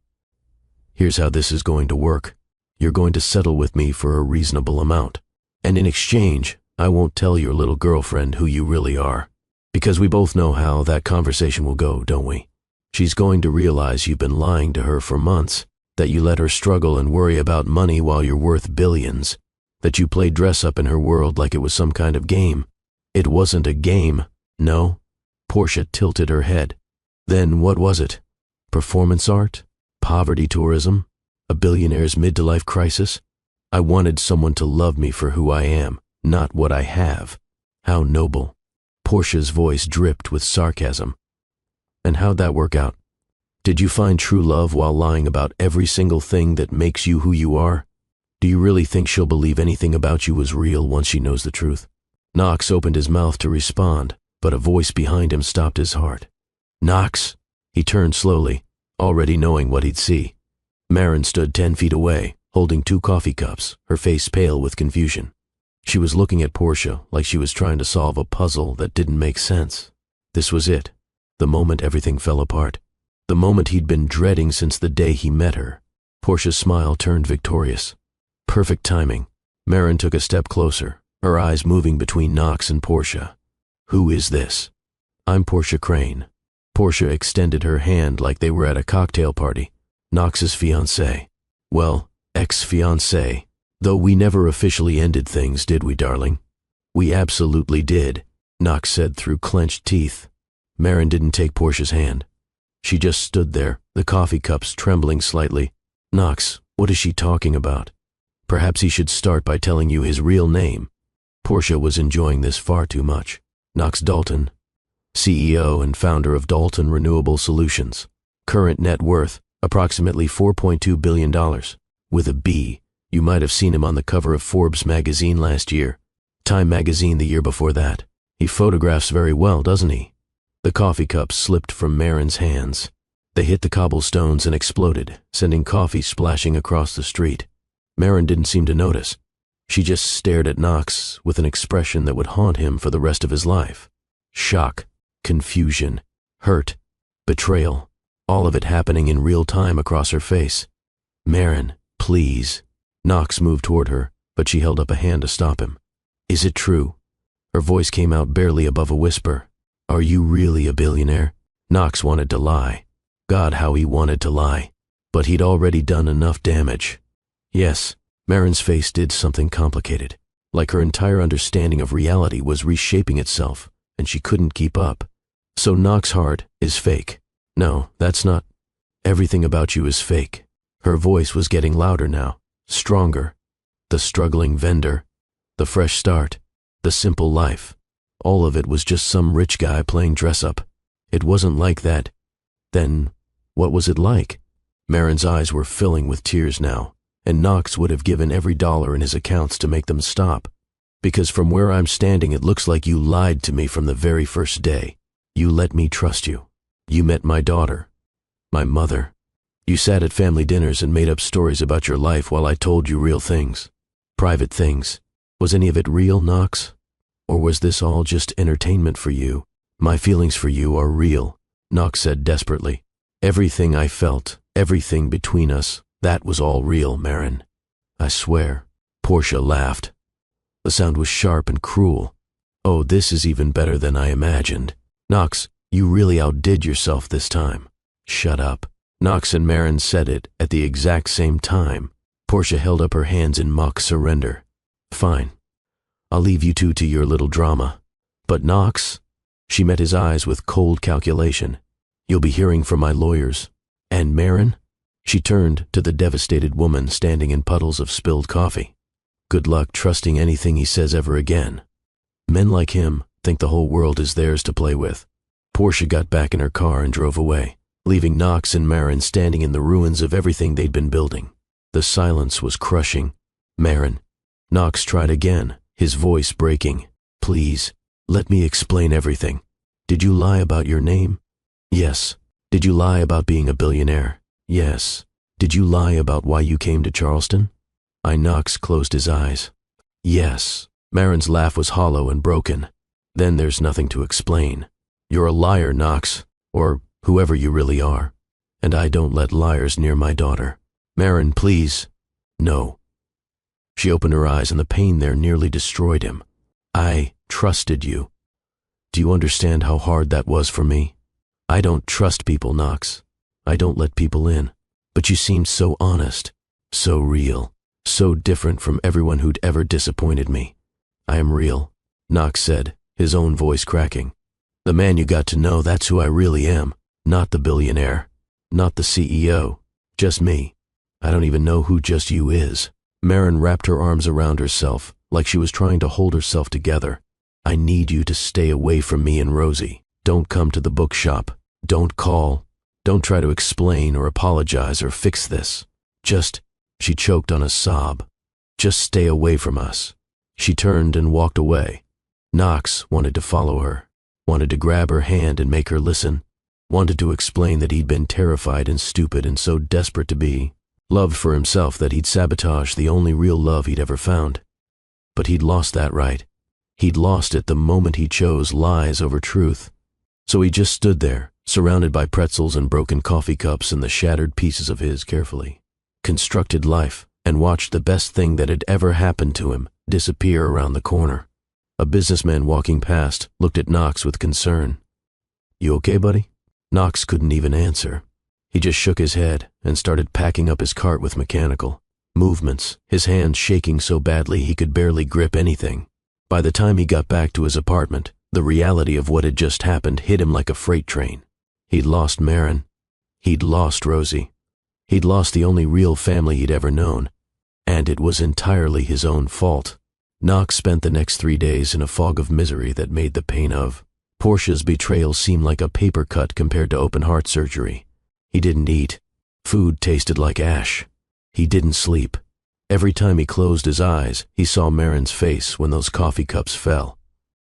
A: Here's how this is going to work. You're going to settle with me for a reasonable amount. And in exchange, I won't tell your little girlfriend who you really are. Because we both know how that conversation will go, don't we? She's going to realize you've been lying to her for months, that you let her struggle and worry about money while you're worth billions, that you played dress-up in her world like it was some kind of game. It wasn't a game, no. Portia tilted her head. Then what was it? Performance art? Poverty tourism? A billionaire's mid-to-life crisis? I wanted someone to love me for who I am, not what I have. How noble. Portia's voice dripped with sarcasm. And how'd that work out? Did you find true love while lying about every single thing that makes you who you are? Do you really think she'll believe anything about you was real once she knows the truth? Knox opened his mouth to respond, but a voice behind him stopped his heart. Knox! He turned slowly, already knowing what he'd see. Marin stood 10 feet away, holding 2 coffee cups, her face pale with confusion. She was looking at Portia like she was trying to solve a puzzle that didn't make sense. This was it, the moment everything fell apart. The moment he'd been dreading since the day he met her. Portia's smile turned victorious. Perfect timing. Marin took a step closer, her eyes moving between Knox and Portia. Who is this? I'm Portia Crane. Portia extended her hand like they were at a cocktail party. Knox's fiancée. Well, ex-fiancée. Though we never officially ended things, did we, darling? We absolutely did, Knox said through clenched teeth. Marin didn't take Portia's hand. She just stood there, the coffee cups trembling slightly. Knox, what is she talking about? Perhaps he should start by telling you his real name. Portia was enjoying this far too much. Knox Dalton, CEO and founder of Dalton Renewable Solutions. Current net worth, approximately $4.2 billion. With a B. You might have seen him on the cover of Forbes magazine last year. Time magazine the year before that. He photographs very well, doesn't he? The coffee cups slipped from Marin's hands. They hit the cobblestones and exploded, sending coffee splashing across the street. Marin didn't seem to notice. She just stared at Knox with an expression that would haunt him for the rest of his life. Shock, confusion, hurt, betrayal, all of it happening in real time across her face. Marin, please. Knox moved toward her, but she held up a hand to stop him. Is it true? Her voice came out barely above a whisper. Are you really a billionaire? Knox wanted to lie. God, how he wanted to lie. But he'd already done enough damage. Yes, Marin's face did something complicated, like her entire understanding of reality was reshaping itself, and she couldn't keep up. So Knox's heart is fake. No, that's not. Everything about you is fake. Her voice was getting louder now, stronger. The struggling vendor, the fresh start, the simple life. All of it was just some rich guy playing dress-up. It wasn't like that. Then, what was it like? Marin's eyes were filling with tears now, and Knox would have given every dollar in his accounts to make them stop. Because from where I'm standing, it looks like you lied to me from the very first day. You let me trust you. You met my daughter, my mother. You sat at family dinners and made up stories about your life while I told you real things, private things. Was any of it real, Knox? Or was this all just entertainment for you? My feelings for you are real, Knox said desperately. Everything I felt, everything between us, that was all real, Marin. I swear. Portia laughed. The sound was sharp and cruel. Oh, this is even better than I imagined. Knox, you really outdid yourself this time. Shut up. Knox and Marin said it at the exact same time. Portia held up her hands in mock surrender. Fine. I'll leave you two to your little drama. But Knox? She met his eyes with cold calculation. You'll be hearing from my lawyers. And Marin? She turned to the devastated woman standing in puddles of spilled coffee. Good luck trusting anything he says ever again. Men like him think the whole world is theirs to play with. Portia got back in her car and drove away, leaving Knox and Marin standing in the ruins of everything they'd been building. The silence was crushing. Marin. Knox tried again, his voice breaking. Please, let me explain everything. Did you lie about your name? Yes. Did you lie about being a billionaire? Yes. Did you lie about why you came to Charleston? Knox closed his eyes. Yes. Marin's laugh was hollow and broken. Then there's nothing to explain. You're a liar, Knox, or whoever you really are. And I don't let liars near my daughter. Marin, please. No. She opened her eyes and the pain there nearly destroyed him. I trusted you. Do you understand how hard that was for me? I don't trust people, Knox. I don't let people in. But you seemed so honest, so real, so different from everyone who'd ever disappointed me. I am real, Knox said, his own voice cracking. The man you got to know, that's who I really am. Not the billionaire. Not the CEO. Just me. I don't even know who just you is. Marin wrapped her arms around herself, like she was trying to hold herself together. I need you to stay away from me and Rosie. Don't come to the bookshop. Don't call. Don't try to explain or apologize or fix this. She choked on a sob. Just stay away from us. She turned and walked away. Knox wanted to follow her, wanted to grab her hand and make her listen, wanted to explain that he'd been terrified and stupid and so desperate to be loved for himself that he'd sabotaged the only real love he'd ever found. But he'd lost that right. He'd lost it the moment he chose lies over truth. So he just stood there, surrounded by pretzels and broken coffee cups and the shattered pieces of his carefully constructed life, and watched the best thing that had ever happened to him disappear around the corner. A businessman walking past looked at Knox with concern. You okay, buddy? Knox couldn't even answer. He just shook his head and started packing up his cart with mechanical movements, his hands shaking so badly he could barely grip anything. By the time he got back to his apartment, the reality of what had just happened hit him like a freight train. He'd lost Marin. He'd lost Rosie. He'd lost the only real family he'd ever known. And it was entirely his own fault. Knox spent the next 3 days in a fog of misery that made the pain of Portia's betrayal seem like a paper cut compared to open heart surgery. He didn't eat. Food tasted like ash. He didn't sleep. Every time he closed his eyes, he saw Marin's face when those coffee cups fell.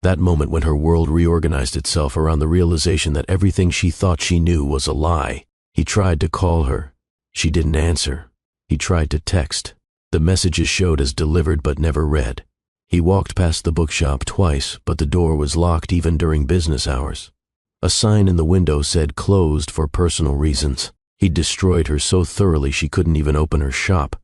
A: That moment when her world reorganized itself around the realization that everything she thought she knew was a lie. He tried to call her. She didn't answer. He tried to text. The messages showed as delivered but never read. He walked past the bookshop twice, but the door was locked even during business hours. A sign in the window said closed for personal reasons. He'd destroyed her so thoroughly she couldn't even open her shop.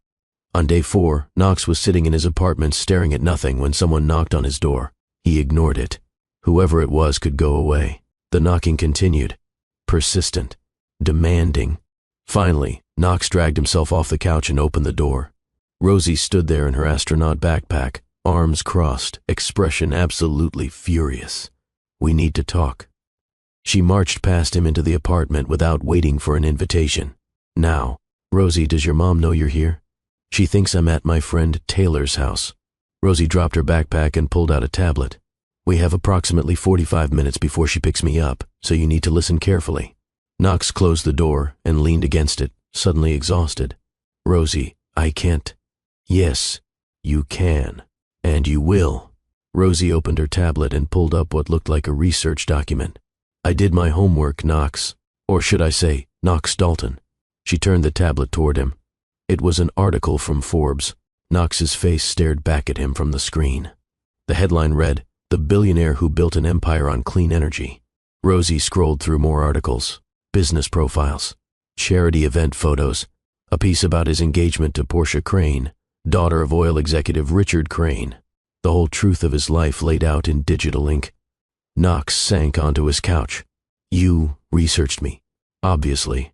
A: On day 4, Knox was sitting in his apartment staring at nothing when someone knocked on his door. He ignored it. Whoever it was could go away. The knocking continued. Persistent. Demanding. Finally, Knox dragged himself off the couch and opened the door. Rosie stood there in her astronaut backpack, arms crossed, expression absolutely furious. We need to talk. She marched past him into the apartment without waiting for an invitation. Now, Rosie, does your mom know you're here? She thinks I'm at my friend Taylor's house. Rosie dropped her backpack and pulled out a tablet. We have approximately 45 minutes before she picks me up, so you need to listen carefully. Knox closed the door and leaned against it, suddenly exhausted. Rosie, I can't. Yes, you can. And you will. Rosie opened her tablet and pulled up what looked like a research document. I did my homework, Knox. Or should I say, Knox Dalton. She turned the tablet toward him. It was an article from Forbes. Knox's face stared back at him from the screen. The headline read, The Billionaire Who Built an Empire on Clean Energy. Rosie scrolled through more articles, business profiles, charity event photos, a piece about his engagement to Portia Crane, daughter of oil executive Richard Crane. The whole truth of his life laid out in digital ink. Knox sank onto his couch. You researched me, obviously.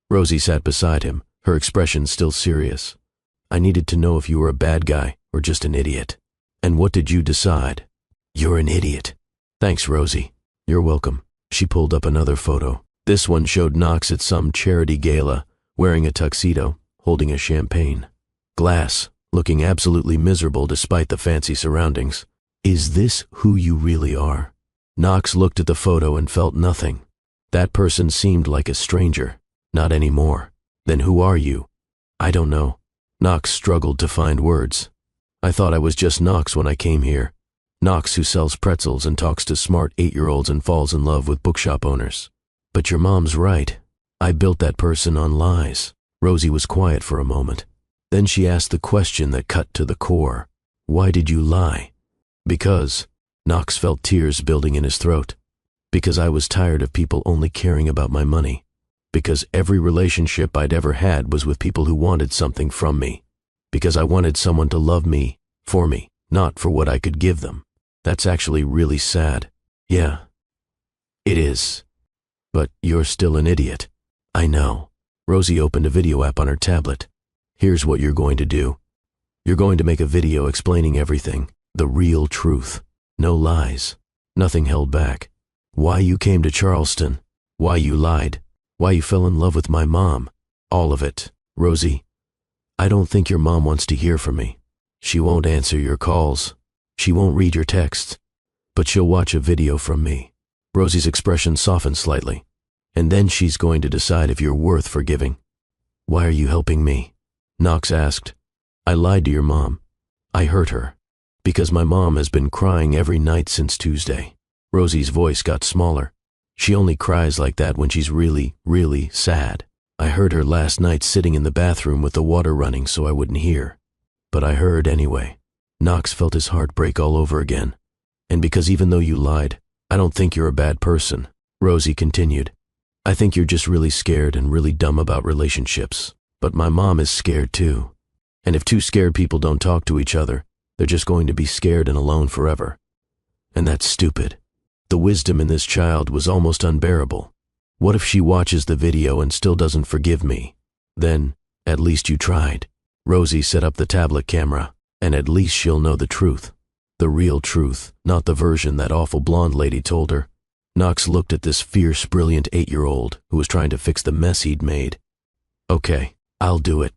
A: Rosie sat beside him, her expression still serious. I needed to know if you were a bad guy or just an idiot. And what did you decide? You're an idiot. Thanks, Rosie. You're welcome. She pulled up another photo. This one showed Knox at some charity gala, wearing a tuxedo, holding a champagne glass, looking absolutely miserable despite the fancy surroundings. Is this who you really are? Knox looked at the photo and felt nothing. That person seemed like a stranger. Not anymore. Then who are you? I don't know. Knox struggled to find words. I thought I was just Knox when I came here. Knox who sells pretzels and talks to smart 8-year-olds and falls in love with bookshop owners. But your mom's right. I built that person on lies. Rosie was quiet for a moment. Then she asked the question that cut to the core. Why did you lie? Because, Knox felt tears building in his throat. Because I was tired of people only caring about my money. Because every relationship I'd ever had was with people who wanted something from me. Because I wanted someone to love me, for me, not for what I could give them. That's actually really sad. Yeah, it is. But you're still an idiot. I know. Rosie opened a video app on her tablet. Here's what you're going to do. You're going to make a video explaining everything, the real truth. No lies. Nothing held back. Why you came to Charleston. Why you lied. Why you fell in love with my mom. All of it. Rosie, I don't think your mom wants to hear from me. She won't answer your calls. She won't read your texts. But she'll watch a video from me. Rosie's expression softened slightly. And then she's going to decide if you're worth forgiving. Why are you helping me? Knox asked. I lied to your mom. I hurt her. Because my mom has been crying every night since Tuesday. Rosie's voice got smaller. She only cries like that when she's really, really sad. I heard her last night sitting in the bathroom with the water running so I wouldn't hear. But I heard anyway. Knox felt his heart break all over again. And because even though you lied, I don't think you're a bad person. Rosie continued. I think you're just really scared and really dumb about relationships. But my mom is scared too. And if two scared people don't talk to each other, they're just going to be scared and alone forever. And that's stupid. The wisdom in this child was almost unbearable. What if she watches the video and still doesn't forgive me? Then, at least you tried. Rosie set up the tablet camera, and at least she'll know the truth. The real truth, not the version that awful blonde lady told her. Knox looked at this fierce, brilliant 8-year-old who was trying to fix the mess he'd made. Okay, I'll do it.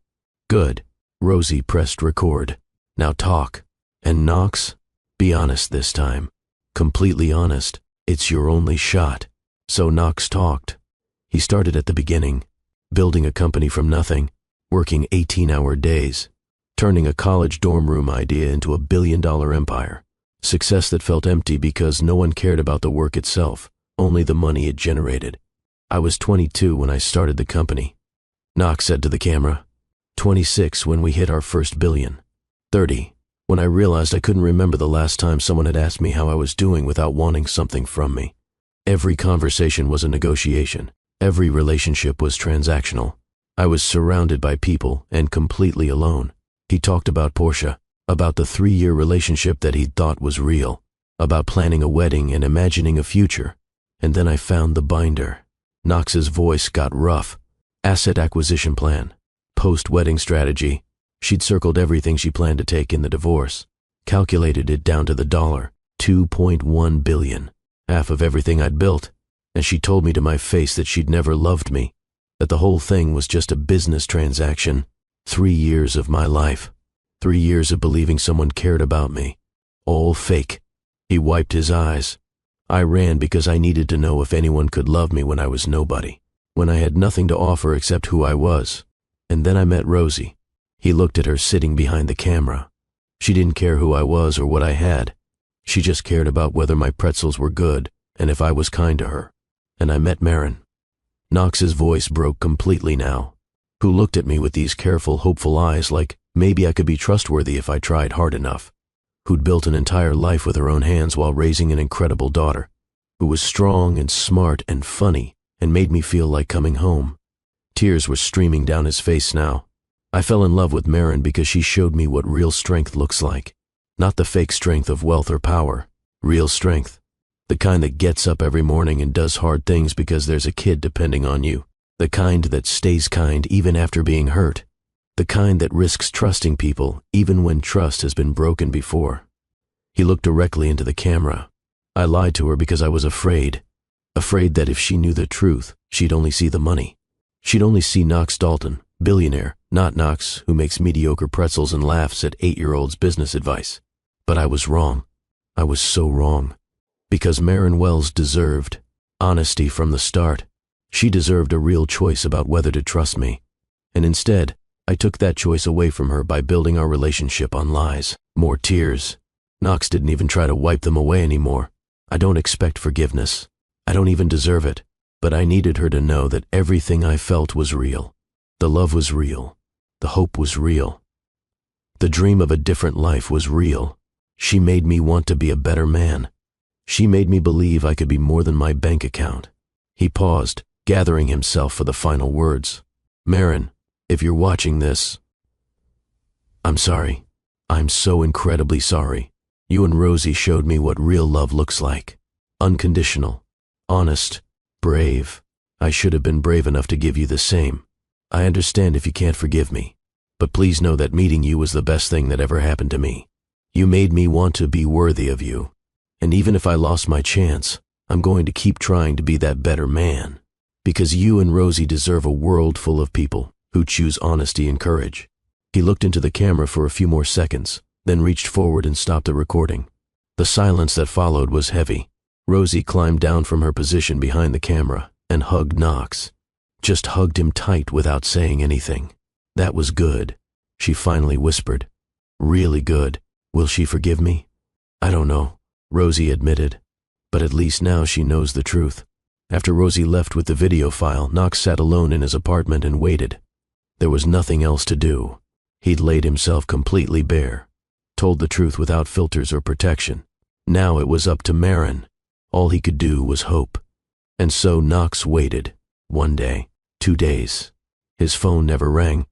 A: Good. Rosie pressed record. Now talk. And Knox, be honest this time. Completely honest. It's your only shot. So Knox talked. He started at the beginning, building a company from nothing, working 18-hour days, turning a college dorm room idea into a billion-dollar empire. Success that felt empty because no one cared about the work itself, only the money it generated. I was 22 when I started the company. Knox said to the camera. 26 when we hit our first billion. 30 when I realized I couldn't remember the last time someone had asked me how I was doing without wanting something from me. Every conversation was a negotiation. Every relationship was transactional. I was surrounded by people and completely alone. He talked about Portia, about the 3-year relationship that he'd thought was real, about planning a wedding and imagining a future. And then I found the binder. Knox's voice got rough. Asset acquisition plan. Post-wedding strategy. She'd circled everything she planned to take in the divorce. Calculated it down to the dollar. $2.1 billion. Half of everything I'd built. And she told me to my face that she'd never loved me. That the whole thing was just a business transaction. 3 years of my life. 3 years of believing someone cared about me. All fake. He wiped his eyes. I ran because I needed to know if anyone could love me when I was nobody. When I had nothing to offer except who I was. And then I met Rosie. He looked at her sitting behind the camera. She didn't care who I was or what I had. She just cared about whether my pretzels were good and if I was kind to her. And I met Marin. Knox's voice broke completely now. Who looked at me with these careful, hopeful eyes like maybe I could be trustworthy if I tried hard enough. Who'd built an entire life with her own hands while raising an incredible daughter. Who was strong and smart and funny and made me feel like coming home. Tears were streaming down his face now. I fell in love with Marin because she showed me what real strength looks like. Not the fake strength of wealth or power. Real strength. The kind that gets up every morning and does hard things because there's a kid depending on you. The kind that stays kind even after being hurt. The kind that risks trusting people even when trust has been broken before. He looked directly into the camera. I lied to her because I was afraid. Afraid that if she knew the truth, she'd only see the money. She'd only see Knox Dalton, billionaire, not Knox, who makes mediocre pretzels and laughs at 8-year-olds' business advice. But I was wrong. I was so wrong. Because Marin Wells deserved honesty from the start. She deserved a real choice about whether to trust me. And instead, I took that choice away from her by building our relationship on lies. More tears. Knox didn't even try to wipe them away anymore. I don't expect forgiveness. I don't even deserve it. But I needed her to know that everything I felt was real. The love was real. The hope was real. The dream of a different life was real. She made me want to be a better man. She made me believe I could be more than my bank account. He paused, gathering himself for the final words. Marin, if you're watching this, I'm sorry. I'm so incredibly sorry. You and Rosie showed me what real love looks like. Unconditional, honest, brave. I should have been brave enough to give you the same. I understand if you can't forgive me, but please know that meeting you was the best thing that ever happened to me. You made me want to be worthy of you. And even if I lost my chance, I'm going to keep trying to be that better man. Because you and Rosie deserve a world full of people who choose honesty and courage. He looked into the camera for a few more seconds, then reached forward and stopped the recording. The silence that followed was heavy. Rosie climbed down from her position behind the camera and hugged Knox. Just hugged him tight without saying anything. That was good, she finally whispered. Really good. Will she forgive me? I don't know, Rosie admitted. But at least now she knows the truth. After Rosie left with the video file, Knox sat alone in his apartment and waited. There was nothing else to do. He'd laid himself completely bare, told the truth without filters or protection. Now it was up to Marin. All he could do was hope. And so Knox waited. 1 day, 2 days. His phone never rang.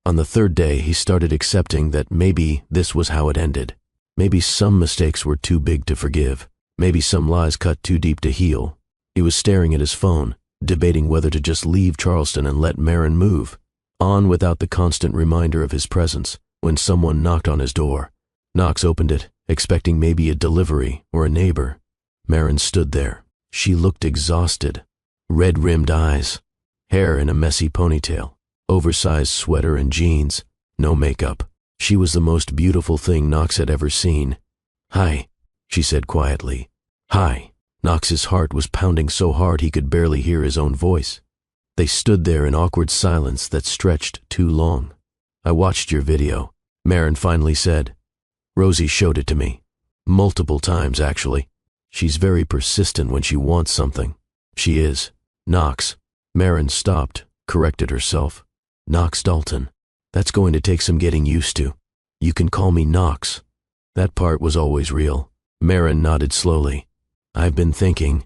A: On the 3rd day, he started accepting that maybe this was how it ended. Maybe some mistakes were too big to forgive. Maybe some lies cut too deep to heal. He was staring at his phone, debating whether to just leave Charleston and let Marin move on without the constant reminder of his presence, when someone knocked on his door. Knox opened it, expecting maybe a delivery or a neighbor. Marin stood there. She looked exhausted. Red-rimmed eyes, hair in a messy ponytail, oversized sweater and jeans, no makeup. She was the most beautiful thing Knox had ever seen. Hi, she said quietly. Hi. Knox's heart was pounding so hard he could barely hear his own voice. They stood there in awkward silence that stretched too long. I watched your video, Marin finally said. Rosie showed it to me. Multiple times, actually. She's very persistent when she wants something. She is. Knox. Marin stopped, corrected herself. Knox Dalton. That's going to take some getting used to. You can call me Knox. That part was always real. Marin nodded slowly. I've been thinking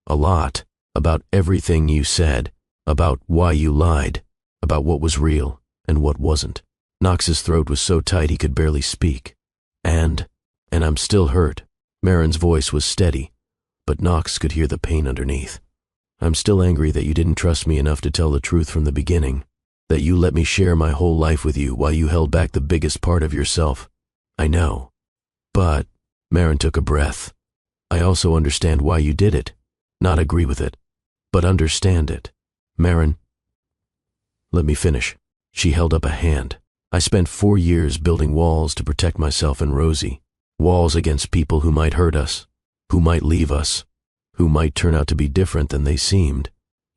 A: a lot about everything you said, about why you lied, about what was real and what wasn't. Knox's throat was so tight he could barely speak. And I'm still hurt. Marin's voice was steady, but Knox could hear the pain underneath. I'm still angry that you didn't trust me enough to tell the truth from the beginning, that you let me share my whole life with you while you held back the biggest part of yourself. I know. But, Marin took a breath. I also understand why you did it. Not agree with it, but understand it. Marin, let me finish. She held up a hand. I spent 4 years building walls to protect myself and Rosie. Walls against people who might hurt us, who might leave us, who might turn out to be different than they seemed.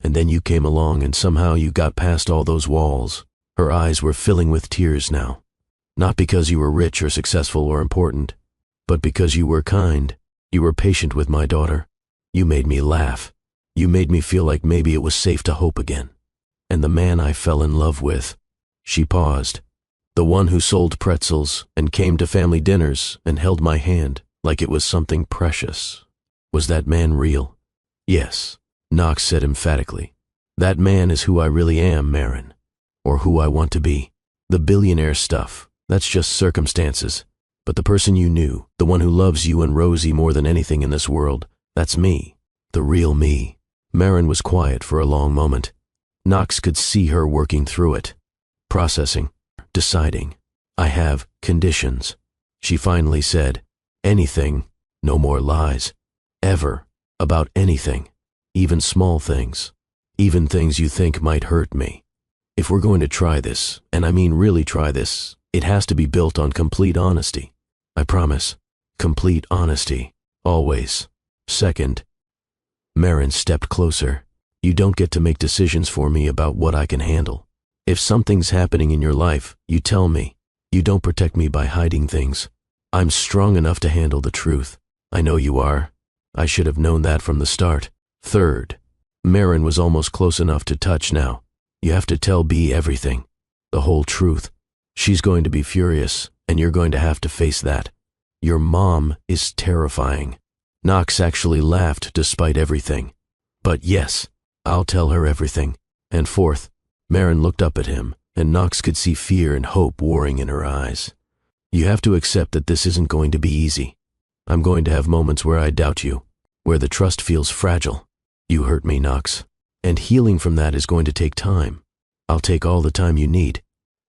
A: And then you came along and somehow you got past all those walls. Her eyes were filling with tears now. Not because you were rich or successful or important, but because you were kind. You were patient with my daughter. You made me laugh. You made me feel like maybe it was safe to hope again. And the man I fell in love with. She paused. The one who sold pretzels and came to family dinners and held my hand like it was something precious. Was that man real? Yes, Knox said emphatically. That man is who I really am, Marin. Or who I want to be. The billionaire stuff, that's just circumstances. But the person you knew, the one who loves you and Rosie more than anything in this world, that's me. The real me. Marin was quiet for a long moment. Knox could see her working through it. Processing. Deciding. I have conditions. She finally said, anything, no more lies. Ever. About anything. Even small things. Even things you think might hurt me. If we're going to try this, and I mean really try this, it has to be built on complete honesty. I promise. Complete honesty. Always. Second. Marin stepped closer. You don't get to make decisions for me about what I can handle. If something's happening in your life, you tell me. You don't protect me by hiding things. I'm strong enough to handle the truth. I know you are. I should have known that from the start. Third, Marin was almost close enough to touch now. You have to tell B everything. The whole truth. She's going to be furious, and you're going to have to face that. Your mom is terrifying. Knox actually laughed despite everything. But yes, I'll tell her everything. And fourth, Marin looked up at him, and Knox could see fear and hope warring in her eyes. You have to accept that this isn't going to be easy. I'm going to have moments where I doubt you, where the trust feels fragile. You hurt me, Knox, and healing from that is going to take time. I'll take all the time you need,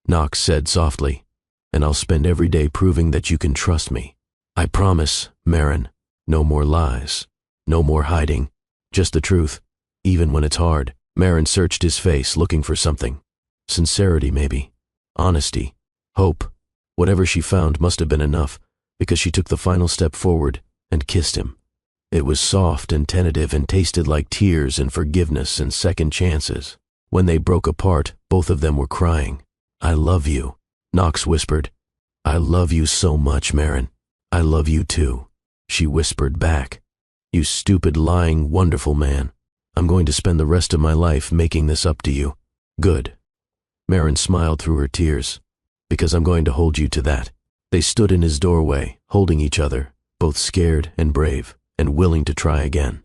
A: Knox said softly, and I'll spend every day proving that you can trust me. I promise, Marin, no more lies, no more hiding, just the truth, even when it's hard. Marin searched his face looking for something. Sincerity, maybe. Honesty. Hope. Whatever she found must have been enough, because she took the final step forward and kissed him. It was soft and tentative and tasted like tears and forgiveness and second chances. When they broke apart, both of them were crying. I love you, Knox whispered. I love you so much, Marin. I love you too, she whispered back. You stupid, lying, wonderful man. I'm going to spend the rest of my life making this up to you. Good. Marin smiled through her tears. Because I'm going to hold you to that. They stood in his doorway, holding each other, both scared and brave, and willing to try again.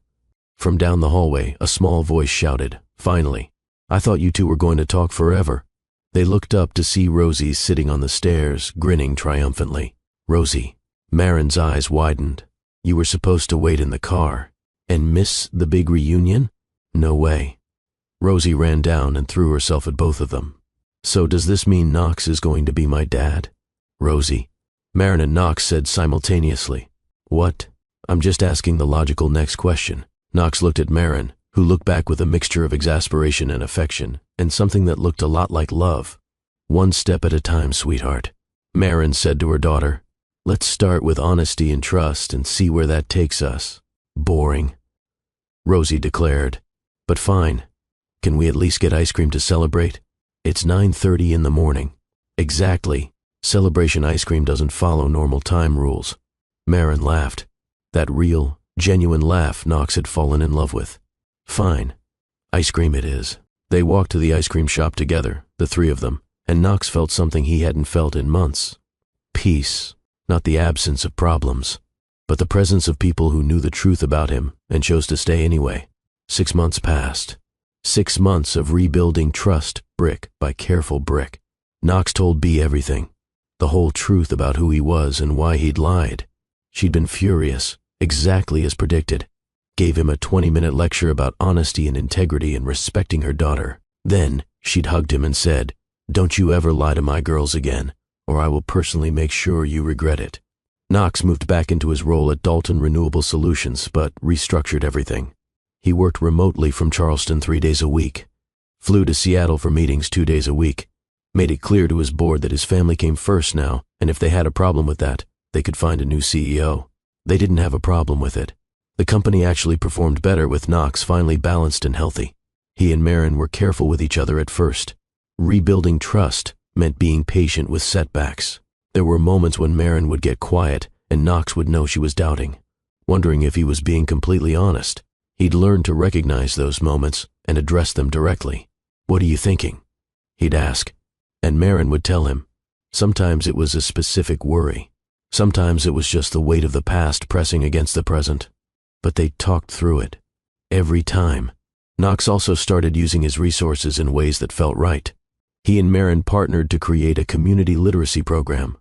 A: From down the hallway, a small voice shouted, finally, I thought you two were going to talk forever. They looked up to see Rosie sitting on the stairs, grinning triumphantly. Rosie. Marin's eyes widened. You were supposed to wait in the car. And miss the big reunion? No way. Rosie ran down and threw herself at both of them. So does this mean Knox is going to be my dad? Rosie. Marin and Knox said simultaneously. What? I'm just asking the logical next question. Knox looked at Marin, who looked back with a mixture of exasperation and affection, and something that looked a lot like love. One step at a time, sweetheart. Marin said to her daughter, let's start with honesty and trust and see where that takes us. Boring. Rosie declared. But fine. Can we at least get ice cream to celebrate? It's 9:30 in the morning. Exactly. Celebration ice cream doesn't follow normal time rules. Marin laughed. That real, genuine laugh Knox had fallen in love with. Fine. Ice cream it is. They walked to the ice cream shop together, the three of them, and Knox felt something he hadn't felt in months. Peace. Not the absence of problems, but the presence of people who knew the truth about him and chose to stay anyway. 6 months passed. 6 months of rebuilding trust, brick by careful brick. Knox told B everything. The whole truth about who he was and why he'd lied. She'd been furious, exactly as predicted. Gave him a 20-minute lecture about honesty and integrity and respecting her daughter. Then she'd hugged him and said, don't you ever lie to my girls again, or I will personally make sure you regret it. Knox moved back into his role at Dalton Renewable Solutions, but restructured everything. He worked remotely from Charleston 3 days a week, flew to Seattle for meetings 2 days a week, made it clear to his board that his family came first now, and if they had a problem with that, they could find a new CEO. They didn't have a problem with it. The company actually performed better with Knox finally balanced and healthy. He and Marin were careful with each other at first. Rebuilding trust meant being patient with setbacks. There were moments when Marin would get quiet and Knox would know she was doubting, wondering if he was being completely honest. He'd learned to recognize those moments and address them directly. What are you thinking? He'd ask, and Marin would tell him. Sometimes it was a specific worry. Sometimes it was just the weight of the past pressing against the present. But they talked through it. Every time. Knox also started using his resources in ways that felt right. He and Marin partnered to create a community literacy program.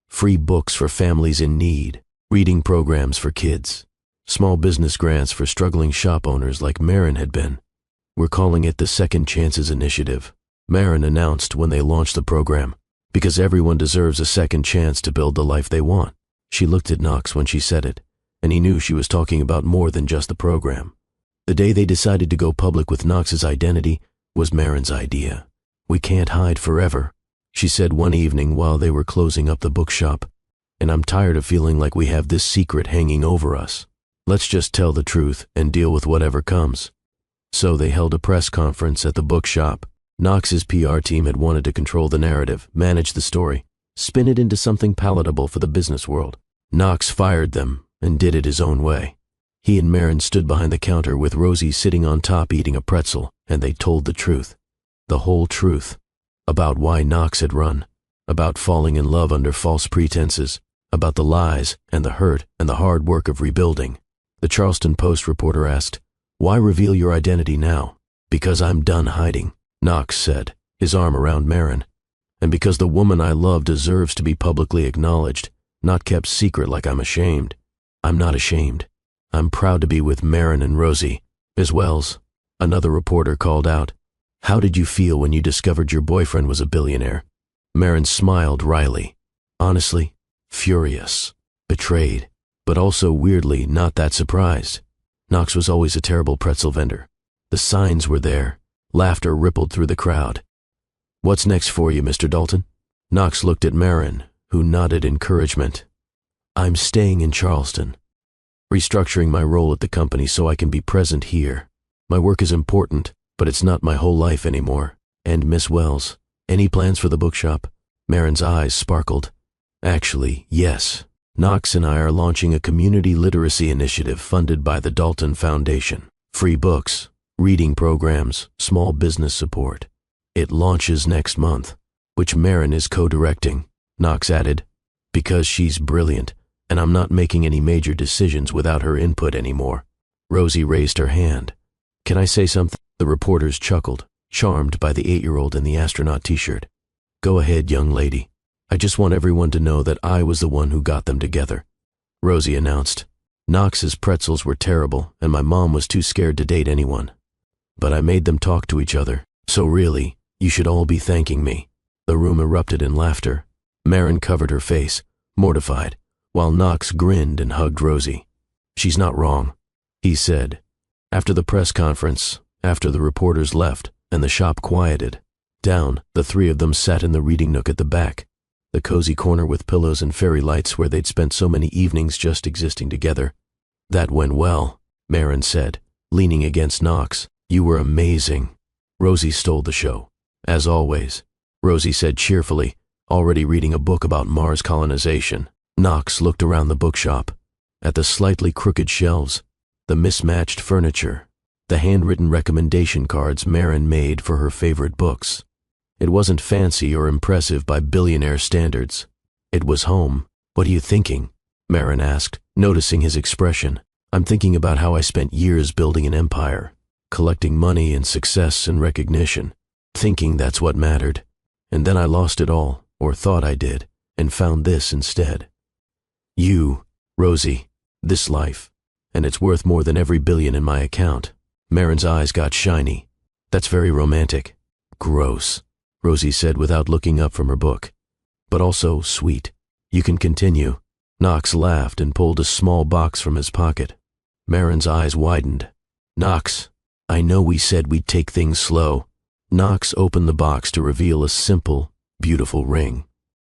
A: Free books for families in need, reading programs for kids, small business grants for struggling shop owners like Marin had been. We're calling it the Second Chances Initiative, Marin announced when they launched the program, because everyone deserves a second chance to build the life they want. She looked at Knox when she said it, and he knew she was talking about more than just the program. The day they decided to go public with Knox's identity was Marin's idea. We can't hide forever, she said one evening while they were closing up the bookshop, and I'm tired of feeling like we have this secret hanging over us. Let's just tell the truth and deal with whatever comes. So they held a press conference at the bookshop. Knox's PR team had wanted to control the narrative, manage the story, spin it into something palatable for the business world. Knox fired them and did it his own way. He and Marin stood behind the counter with Rosie sitting on top eating a pretzel, and they told the truth. The whole truth. About why Knox had run. About falling in love under false pretenses. About the lies and the hurt and the hard work of rebuilding. The Charleston Post reporter asked, "Why reveal your identity now?" "Because I'm done hiding," Knox said, his arm around Marin. "And because the woman I love deserves to be publicly acknowledged, not kept secret like I'm ashamed. I'm not ashamed. I'm proud to be with Marin and Rosie." "Miss Wells," another reporter called out, "how did you feel when you discovered your boyfriend was a billionaire?" Marin smiled wryly. "Honestly, furious, betrayed, but also weirdly not that surprised. Knox was always a terrible pretzel vendor. The signs were there. Laughter rippled through the crowd. "What's next for you, Mr. Dalton?" Knox looked at Marin, who nodded encouragement. "I'm staying in Charleston, restructuring my role at the company so I can be present here. My work is important, but it's not my whole life anymore. And Miss Wells, any plans for the bookshop?" Marin's eyes sparkled. "Actually, yes. Knox and I are launching a community literacy initiative funded by the Dalton Foundation. Free books, reading programs, small business support. It launches next month, which Marin is co-directing," Knox added, "because she's brilliant, and I'm not making any major decisions without her input anymore." Rosie raised her hand. "Can I say something?" The reporters chuckled, charmed by the 8-year-old in the astronaut t-shirt. "Go ahead, young lady. I just want everyone to know that I was the one who got them together," Rosie announced. "Knox's pretzels were terrible, and my mom was too scared to date anyone. But I made them talk to each other, so really, you should all be thanking me." The room erupted in laughter. Marin covered her face, mortified, while Knox grinned and hugged Rosie. "She's not wrong," he said. After the press conference, after the reporters left, and the shop quieted down, the three of them sat in the reading nook at the back, the cozy corner with pillows and fairy lights where they'd spent so many evenings just existing together. "That went well," Marin said, leaning against Knox. "You were amazing." Rosie stole the show. "As always," Rosie said cheerfully, already reading a book about Mars colonization. Knox looked around the bookshop, at the slightly crooked shelves, the mismatched furniture, the handwritten recommendation cards Marin made for her favorite books. It wasn't fancy or impressive by Billionaire standards. It was home. "What are you thinking?" Marin asked, noticing his expression. "I'm thinking about how I spent years building an empire, collecting money and success and recognition, thinking that's what mattered. And then I lost it all, or thought I did, and found this instead. You, Rosie, this life, and it's worth more than every billion in my account." Marin's eyes got shiny. "That's very romantic." "Gross," Rosie said without looking up from her book. "But also sweet. You can continue." Knox laughed and pulled a small box from his pocket. Marin's eyes widened. "Knox, I know we said we'd take things slow." Knox opened the box to reveal a simple, beautiful ring.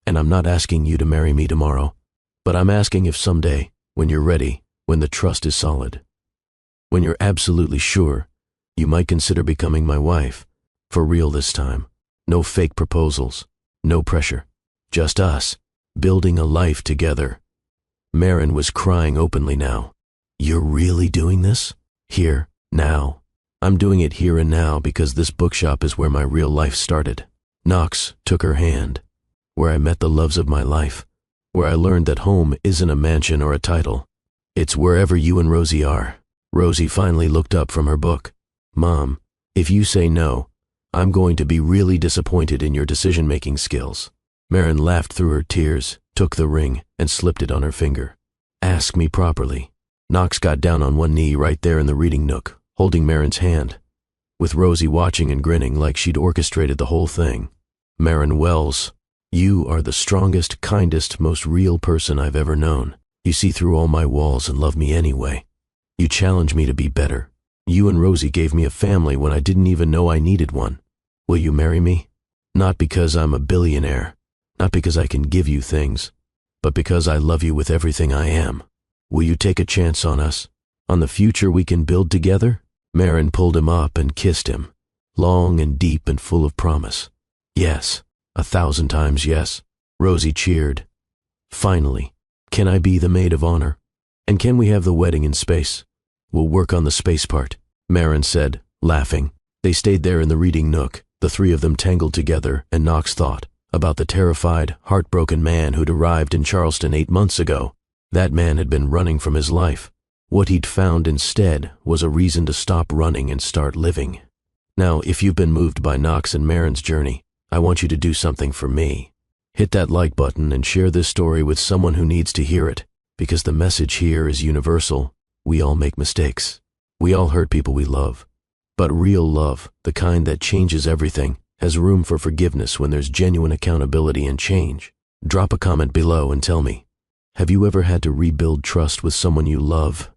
A: "And I'm not asking you to marry me tomorrow, but I'm asking if someday, when you're ready, when the trust is solid, when you're absolutely sure, you might consider becoming my wife, for real this time. No fake proposals, no pressure, just us, building a life together." Marin was crying openly now. "You're really doing this? Here, now?" "I'm doing it here and now because this bookshop is where my real life started." Knox took her hand. "Where I met the loves of my life, where I learned that home isn't a mansion or a title. It's wherever you and Rosie are." Rosie finally looked up from her book. "Mom, if you say no, I'm going to be really disappointed in your decision-making skills." Marin laughed through her tears, took the ring, and slipped it on her finger. "Ask me properly." Knox got down on one knee right there in the reading nook, holding Marin's hand, with Rosie watching and grinning like she'd orchestrated the whole thing. "Marin Wells, you are the strongest, kindest, most real person I've ever known. You see through all my walls and love me anyway. You challenge me to be better. You and Rosie gave me a family when I didn't even know I needed one. Will you marry me? Not because I'm a billionaire, not because I can give you things, but because I love you with everything I am. Will you take a chance on us? On the future we can build together?" Marin pulled him up and kissed him, long and deep and full of promise. "Yes, 1,000 times yes." Rosie cheered. Finally, can I be the maid of honor? And can we have the wedding in space? We'll work on the space part, Marin said, laughing. They stayed there in the reading nook, the three of them tangled together, and Knox thought about the terrified, heartbroken man who'd arrived in Charleston 8 months ago. That man had been running from his life. What he'd found instead was a reason to stop running and start living. Now, if you've been moved by Knox and Marin's journey, I want you to do something for me. Hit that like button and share this story with someone who needs to hear it, because the message here is universal. We all make mistakes. We all hurt people we love. But real love, the kind that changes everything, has room for forgiveness when there's genuine accountability and change. Drop a comment below and tell me, have you ever had to rebuild trust with someone you love?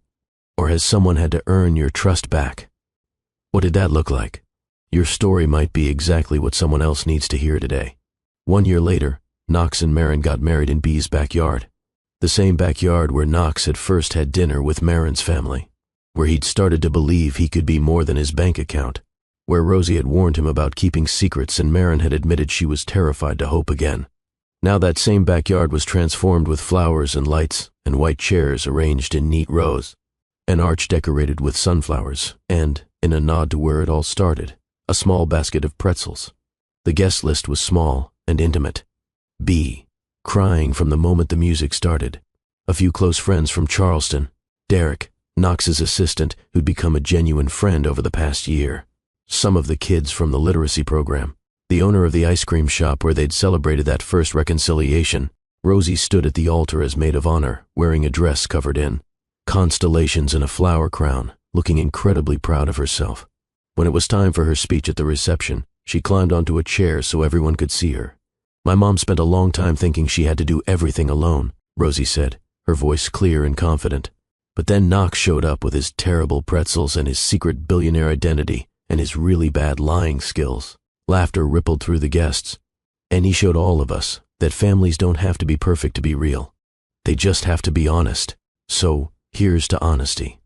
A: Or has someone had to earn your trust back? What did that look like? Your story might be exactly what someone else needs to hear today. 1 year later, Knox and Marin got married in B's backyard. The same backyard where Knox had first had dinner with Marin's family, where he'd started to believe he could be more than his bank account, where Rosie had warned him about keeping secrets and Marin had admitted she was terrified to hope again. Now that same backyard was transformed with flowers and lights and white chairs arranged in neat rows, an arch decorated with sunflowers, and, in a nod to where it all started, a small basket of pretzels. The guest list was small and intimate. B, crying from the moment the music started. A few close friends from Charleston. Derek, Knox's assistant, who'd become a genuine friend over the past year. Some of the kids from the literacy program. The owner of the ice cream shop where they'd celebrated that first reconciliation. Rosie stood at the altar as maid of honor, wearing a dress covered in constellations and a flower crown, looking incredibly proud of herself. When it was time for her speech at the reception, she climbed onto a chair so everyone could see her. My mom spent a long time thinking she had to do everything alone, Rosie said, her voice clear and confident. But then Knox showed up with his terrible pretzels and his secret billionaire identity and his really bad lying skills. Laughter rippled through the guests. And he showed all of us that families don't have to be perfect to be real. They just have to be honest. So, here's to honesty.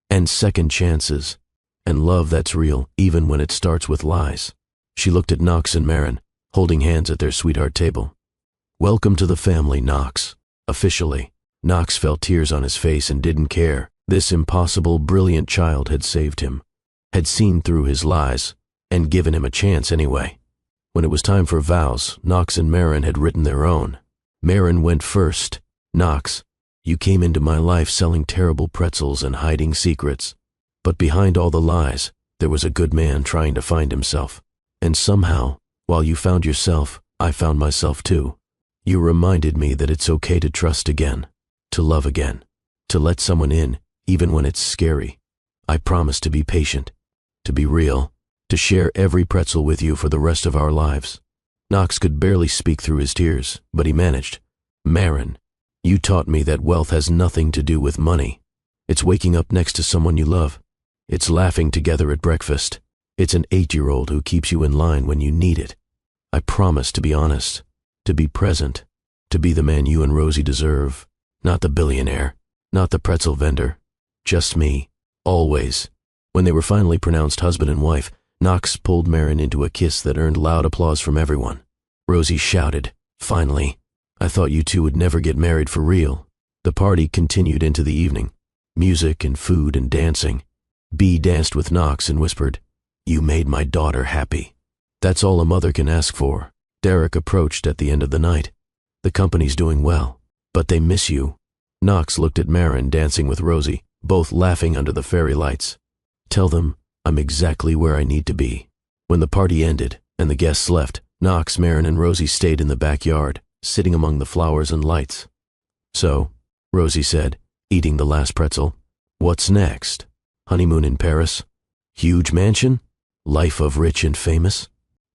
A: And second chances. And love that's real even when it starts with lies. She looked at Knox and Marin, holding hands at their sweetheart table. Welcome to the family, Knox. Officially. Knox felt tears on his face and didn't care. This impossible, brilliant child had saved him, had seen through his lies, and given him a chance anyway. When it was time for vows, Knox and Marin had written their own. Marin went first. Knox, you came into my life selling terrible pretzels and hiding secrets. But behind all the lies, there was a good man trying to find himself. And somehow, while you found yourself, I found myself too. You reminded me that it's okay to trust again, to love again, to let someone in, even when it's scary. I promise to be patient, to be real, to share every pretzel with you for the rest of our lives. Knox could barely speak through his tears, but he managed. Marin, you taught me that wealth has nothing to do with money. It's waking up next to someone you love. It's laughing together at breakfast. It's an 8-year-old who keeps you in line when you need it. I promise to be honest, to be present, to be the man you and Rosie deserve. Not the billionaire, not the pretzel vendor. Just me, always. When they were finally pronounced husband and wife, Knox pulled Marin into a kiss that earned loud applause from everyone. Rosie shouted, finally. I thought you two would never get married for real. The party continued into the evening. Music and food and dancing. B danced with Knox and whispered, You made my daughter happy. That's all a mother can ask for. Derek approached at the end of the night. The company's doing well, but they miss you. Knox looked at Marin dancing with Rosie, both laughing under the fairy lights. Tell them I'm exactly where I need to be. When the party ended and the guests left, Knox, Marin, and Rosie stayed in the backyard, sitting among the flowers and lights. So, Rosie said, eating the last pretzel, what's next? Honeymoon in Paris? Huge mansion? Life of rich and famous?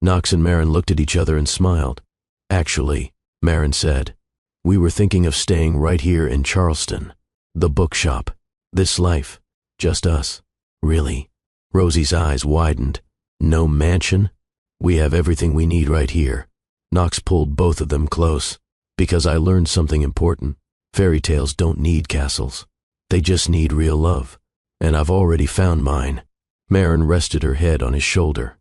A: Knox and Marin looked at each other and smiled. Actually, Marin said, we were thinking of staying right here in Charleston. The bookshop. This life. Just us. Really? Rosie's eyes widened. No mansion? We have everything we need right here. Knox pulled both of them close. Because I learned something important. Fairy tales don't need castles. They just need real love. And I've already found mine. Marin rested her head on his shoulder.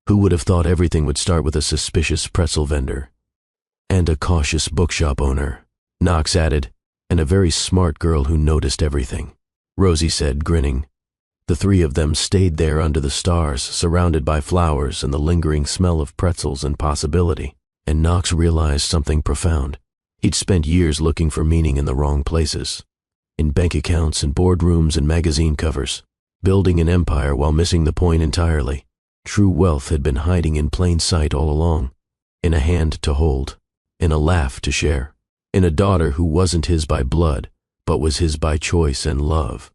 A: Who would have thought everything would start with a suspicious pretzel vendor? And a cautious bookshop owner, Knox added, and a very smart girl who noticed everything, Rosie said, grinning. The three of them stayed there under the stars, surrounded by flowers and the lingering smell of pretzels and possibility, and Knox realized something profound. He'd spent years looking for meaning in the wrong places, in bank accounts and boardrooms and magazine covers, building an empire while missing the point entirely. True wealth had been hiding in plain sight all along, in a hand to hold, in a laugh to share, in a daughter who wasn't his by blood, but was his by choice and love.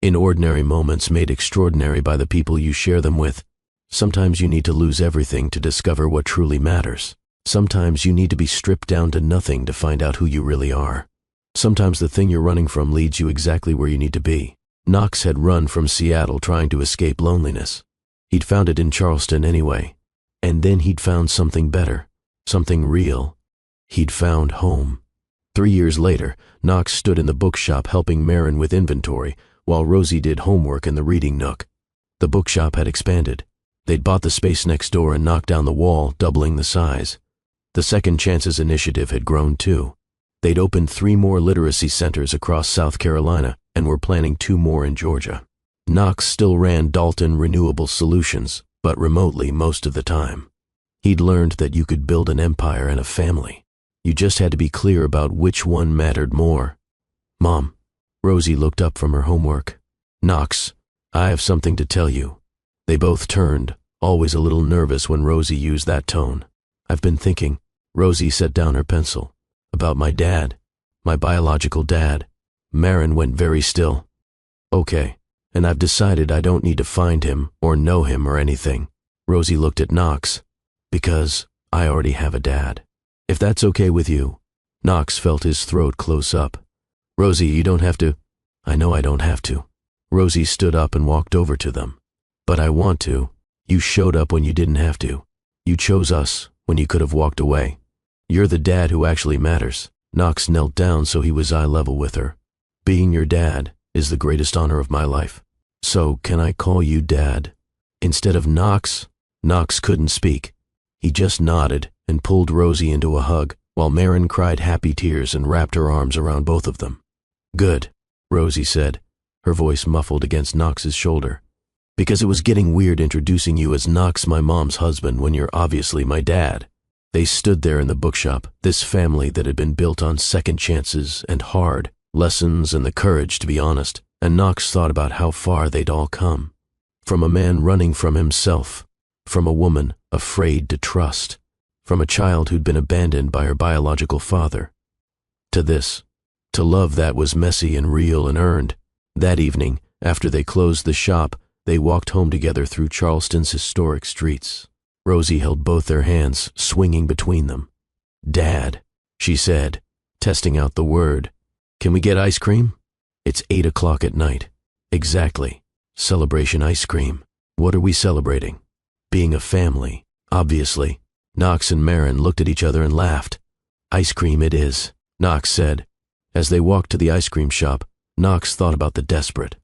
A: In ordinary moments made extraordinary by the people you share them with. Sometimes you need to lose everything to discover what truly matters. Sometimes you need to be stripped down to nothing to find out who you really are. Sometimes the thing you're running from leads you exactly where you need to be. Knox had run from Seattle trying to escape loneliness. He'd found it in Charleston anyway. And then he'd found something better, something real. He'd found home. 3 years later, Knox stood in the bookshop helping Marin with inventory, while Rosie did homework in the reading nook. The bookshop had expanded. They'd bought the space next door and knocked down the wall, doubling the size. The Second Chances initiative had grown too. They'd opened 3 more literacy centers across South Carolina and were planning 2 more in Georgia. Knox still ran Dalton Renewable Solutions, but remotely most of the time. He'd learned that you could build an empire and a family. You just had to be clear about which one mattered more. Mom. Rosie looked up from her homework. Knox, I have something to tell you. They both turned, always a little nervous when Rosie used that tone. I've been thinking, Rosie set down her pencil, about my dad, my biological dad. Marin went very still. Okay, and I've decided I don't need to find him or know him or anything. Rosie looked at Knox. Because I already have a dad. If that's okay with you. Knox felt his throat close up. Rosie, you don't have to. I know I don't have to. Rosie stood up and walked over to them. But I want to. You showed up when you didn't have to. You chose us when you could have walked away. You're the dad who actually matters. Knox knelt down so he was eye level with her. Being your dad is the greatest honor of my life. So can I call you Dad? Instead of Knox? Knox couldn't speak. He just nodded and pulled Rosie into a hug, while Marin cried happy tears and wrapped her arms around both of them. Good, Rosie said, her voice muffled against Knox's shoulder. Because it was getting weird introducing you as Knox, my mom's husband, when you're obviously my dad. They stood there in the bookshop, this family that had been built on second chances and hard lessons and the courage to be honest, and Knox thought about how far they'd all come. From a man running from himself, from a woman afraid to trust, from a child who'd been abandoned by her biological father, to this, to love that was messy and real and earned. That evening, after they closed the shop, they walked home together through Charleston's historic streets. Rosie held both their hands, swinging between them. Dad, she said, testing out the word. Can we get ice cream? It's 8 o'clock at night. Exactly. Celebration ice cream. What are we celebrating? Being a family, obviously. Knox and Marin looked at each other and laughed. Ice cream it is, Knox said. As they walked to the ice cream shop, Knox thought about the desperate,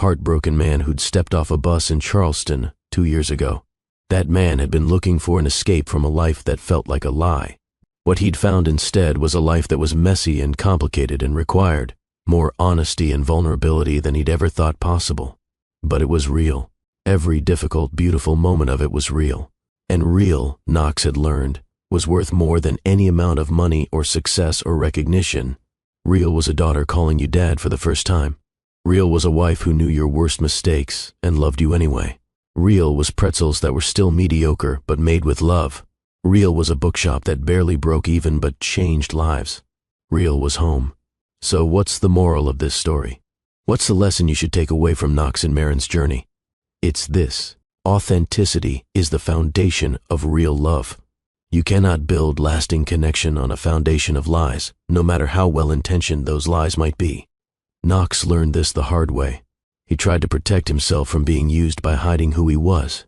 A: heartbroken man who'd stepped off a bus in Charleston 2 years ago. That man had been looking for an escape from a life that felt like a lie. What he'd found instead was a life that was messy and complicated and required more honesty and vulnerability than he'd ever thought possible. But it was real. Every difficult, beautiful moment of it was real. And real, Knox had learned, was worth more than any amount of money or success or recognition. Real was a daughter calling you dad for the first time. Real was a wife who knew your worst mistakes and loved you anyway. Real was pretzels that were still mediocre but made with love. Real was a bookshop that barely broke even but changed lives. Real was home. So what's the moral of this story? What's the lesson you should take away from Knox and Marin's journey? It's this. Authenticity is the foundation of real love. You cannot build lasting connection on a foundation of lies, no matter how well-intentioned those lies might be. Knox learned this the hard way. He tried to protect himself from being used by hiding who he was.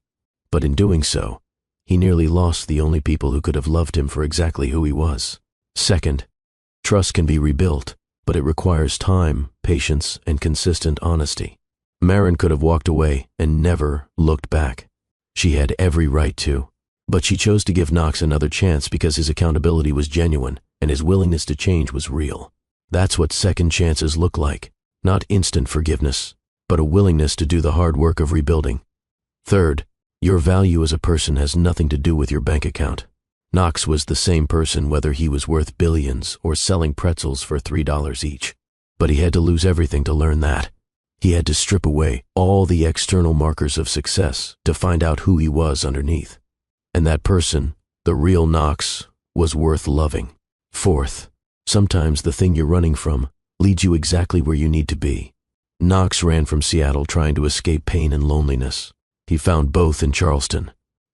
A: But in doing so, he nearly lost the only people who could have loved him for exactly who he was. Second, trust can be rebuilt, but it requires time, patience, and consistent honesty. Marin could have walked away and never looked back. She had every right to. But she chose to give Knox another chance because his accountability was genuine and his willingness to change was real. That's what second chances look like. Not instant forgiveness, but a willingness to do the hard work of rebuilding. Third, your value as a person has nothing to do with your bank account. Knox was the same person whether he was worth billions or selling pretzels for $3 each. But he had to lose everything to learn that. He had to strip away all the external markers of success to find out who he was underneath. And that person, the real Knox, was worth loving. Fourth, sometimes the thing you're running from leads you exactly where you need to be. Knox ran from Seattle trying to escape pain and loneliness. He found both in Charleston.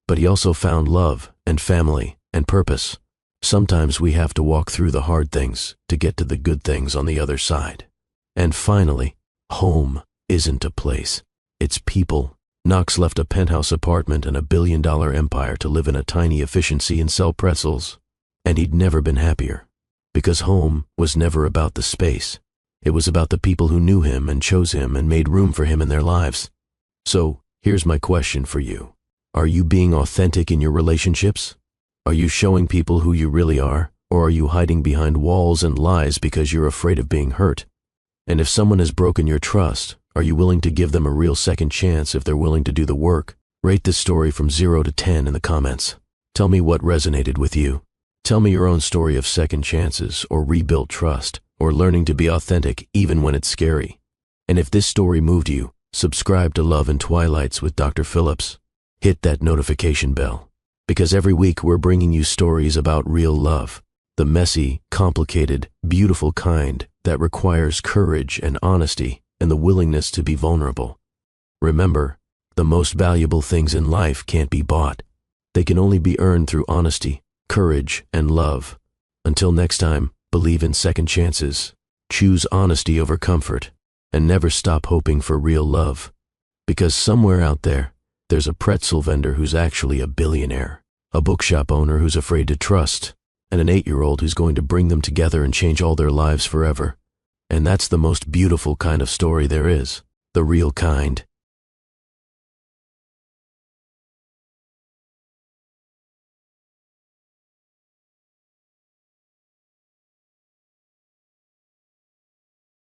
A: But he also found love and family and purpose. Sometimes we have to walk through the hard things to get to the good things on the other side. And finally, home isn't a place. It's people. Knox left a penthouse apartment and a billion-dollar empire to live in a tiny efficiency and sell pretzels. And he'd never been happier. Because home was never about the space. It was about the people who knew him and chose him and made room for him in their lives. So, here's my question for you. Are you being authentic in your relationships? Are you showing people who you really are? Or are you hiding behind walls and lies because you're afraid of being hurt? And if someone has broken your trust, are you willing to give them a real second chance if they're willing to do the work? Rate this story from 0 to 10 in the comments. Tell me what resonated with you. Tell me your own story of second chances or rebuilt trust or learning to be authentic even when it's scary. And if this story moved you, subscribe to Love and Twilights with Dr. Phillips. Hit that notification bell. Because every week we're bringing you stories about real love. The messy, complicated, beautiful kind that requires courage and honesty and the willingness to be vulnerable. Remember, the most valuable things in life can't be bought. They can only be earned through honesty, courage, and love. Until next time, believe in second chances, choose honesty over comfort, and never stop hoping for real love. Because somewhere out there, there's a pretzel vendor who's actually a billionaire, a bookshop owner who's afraid to trust, and an 8-year-old who's going to bring them together and change all their lives forever. And that's the most beautiful kind of story there is, the real kind.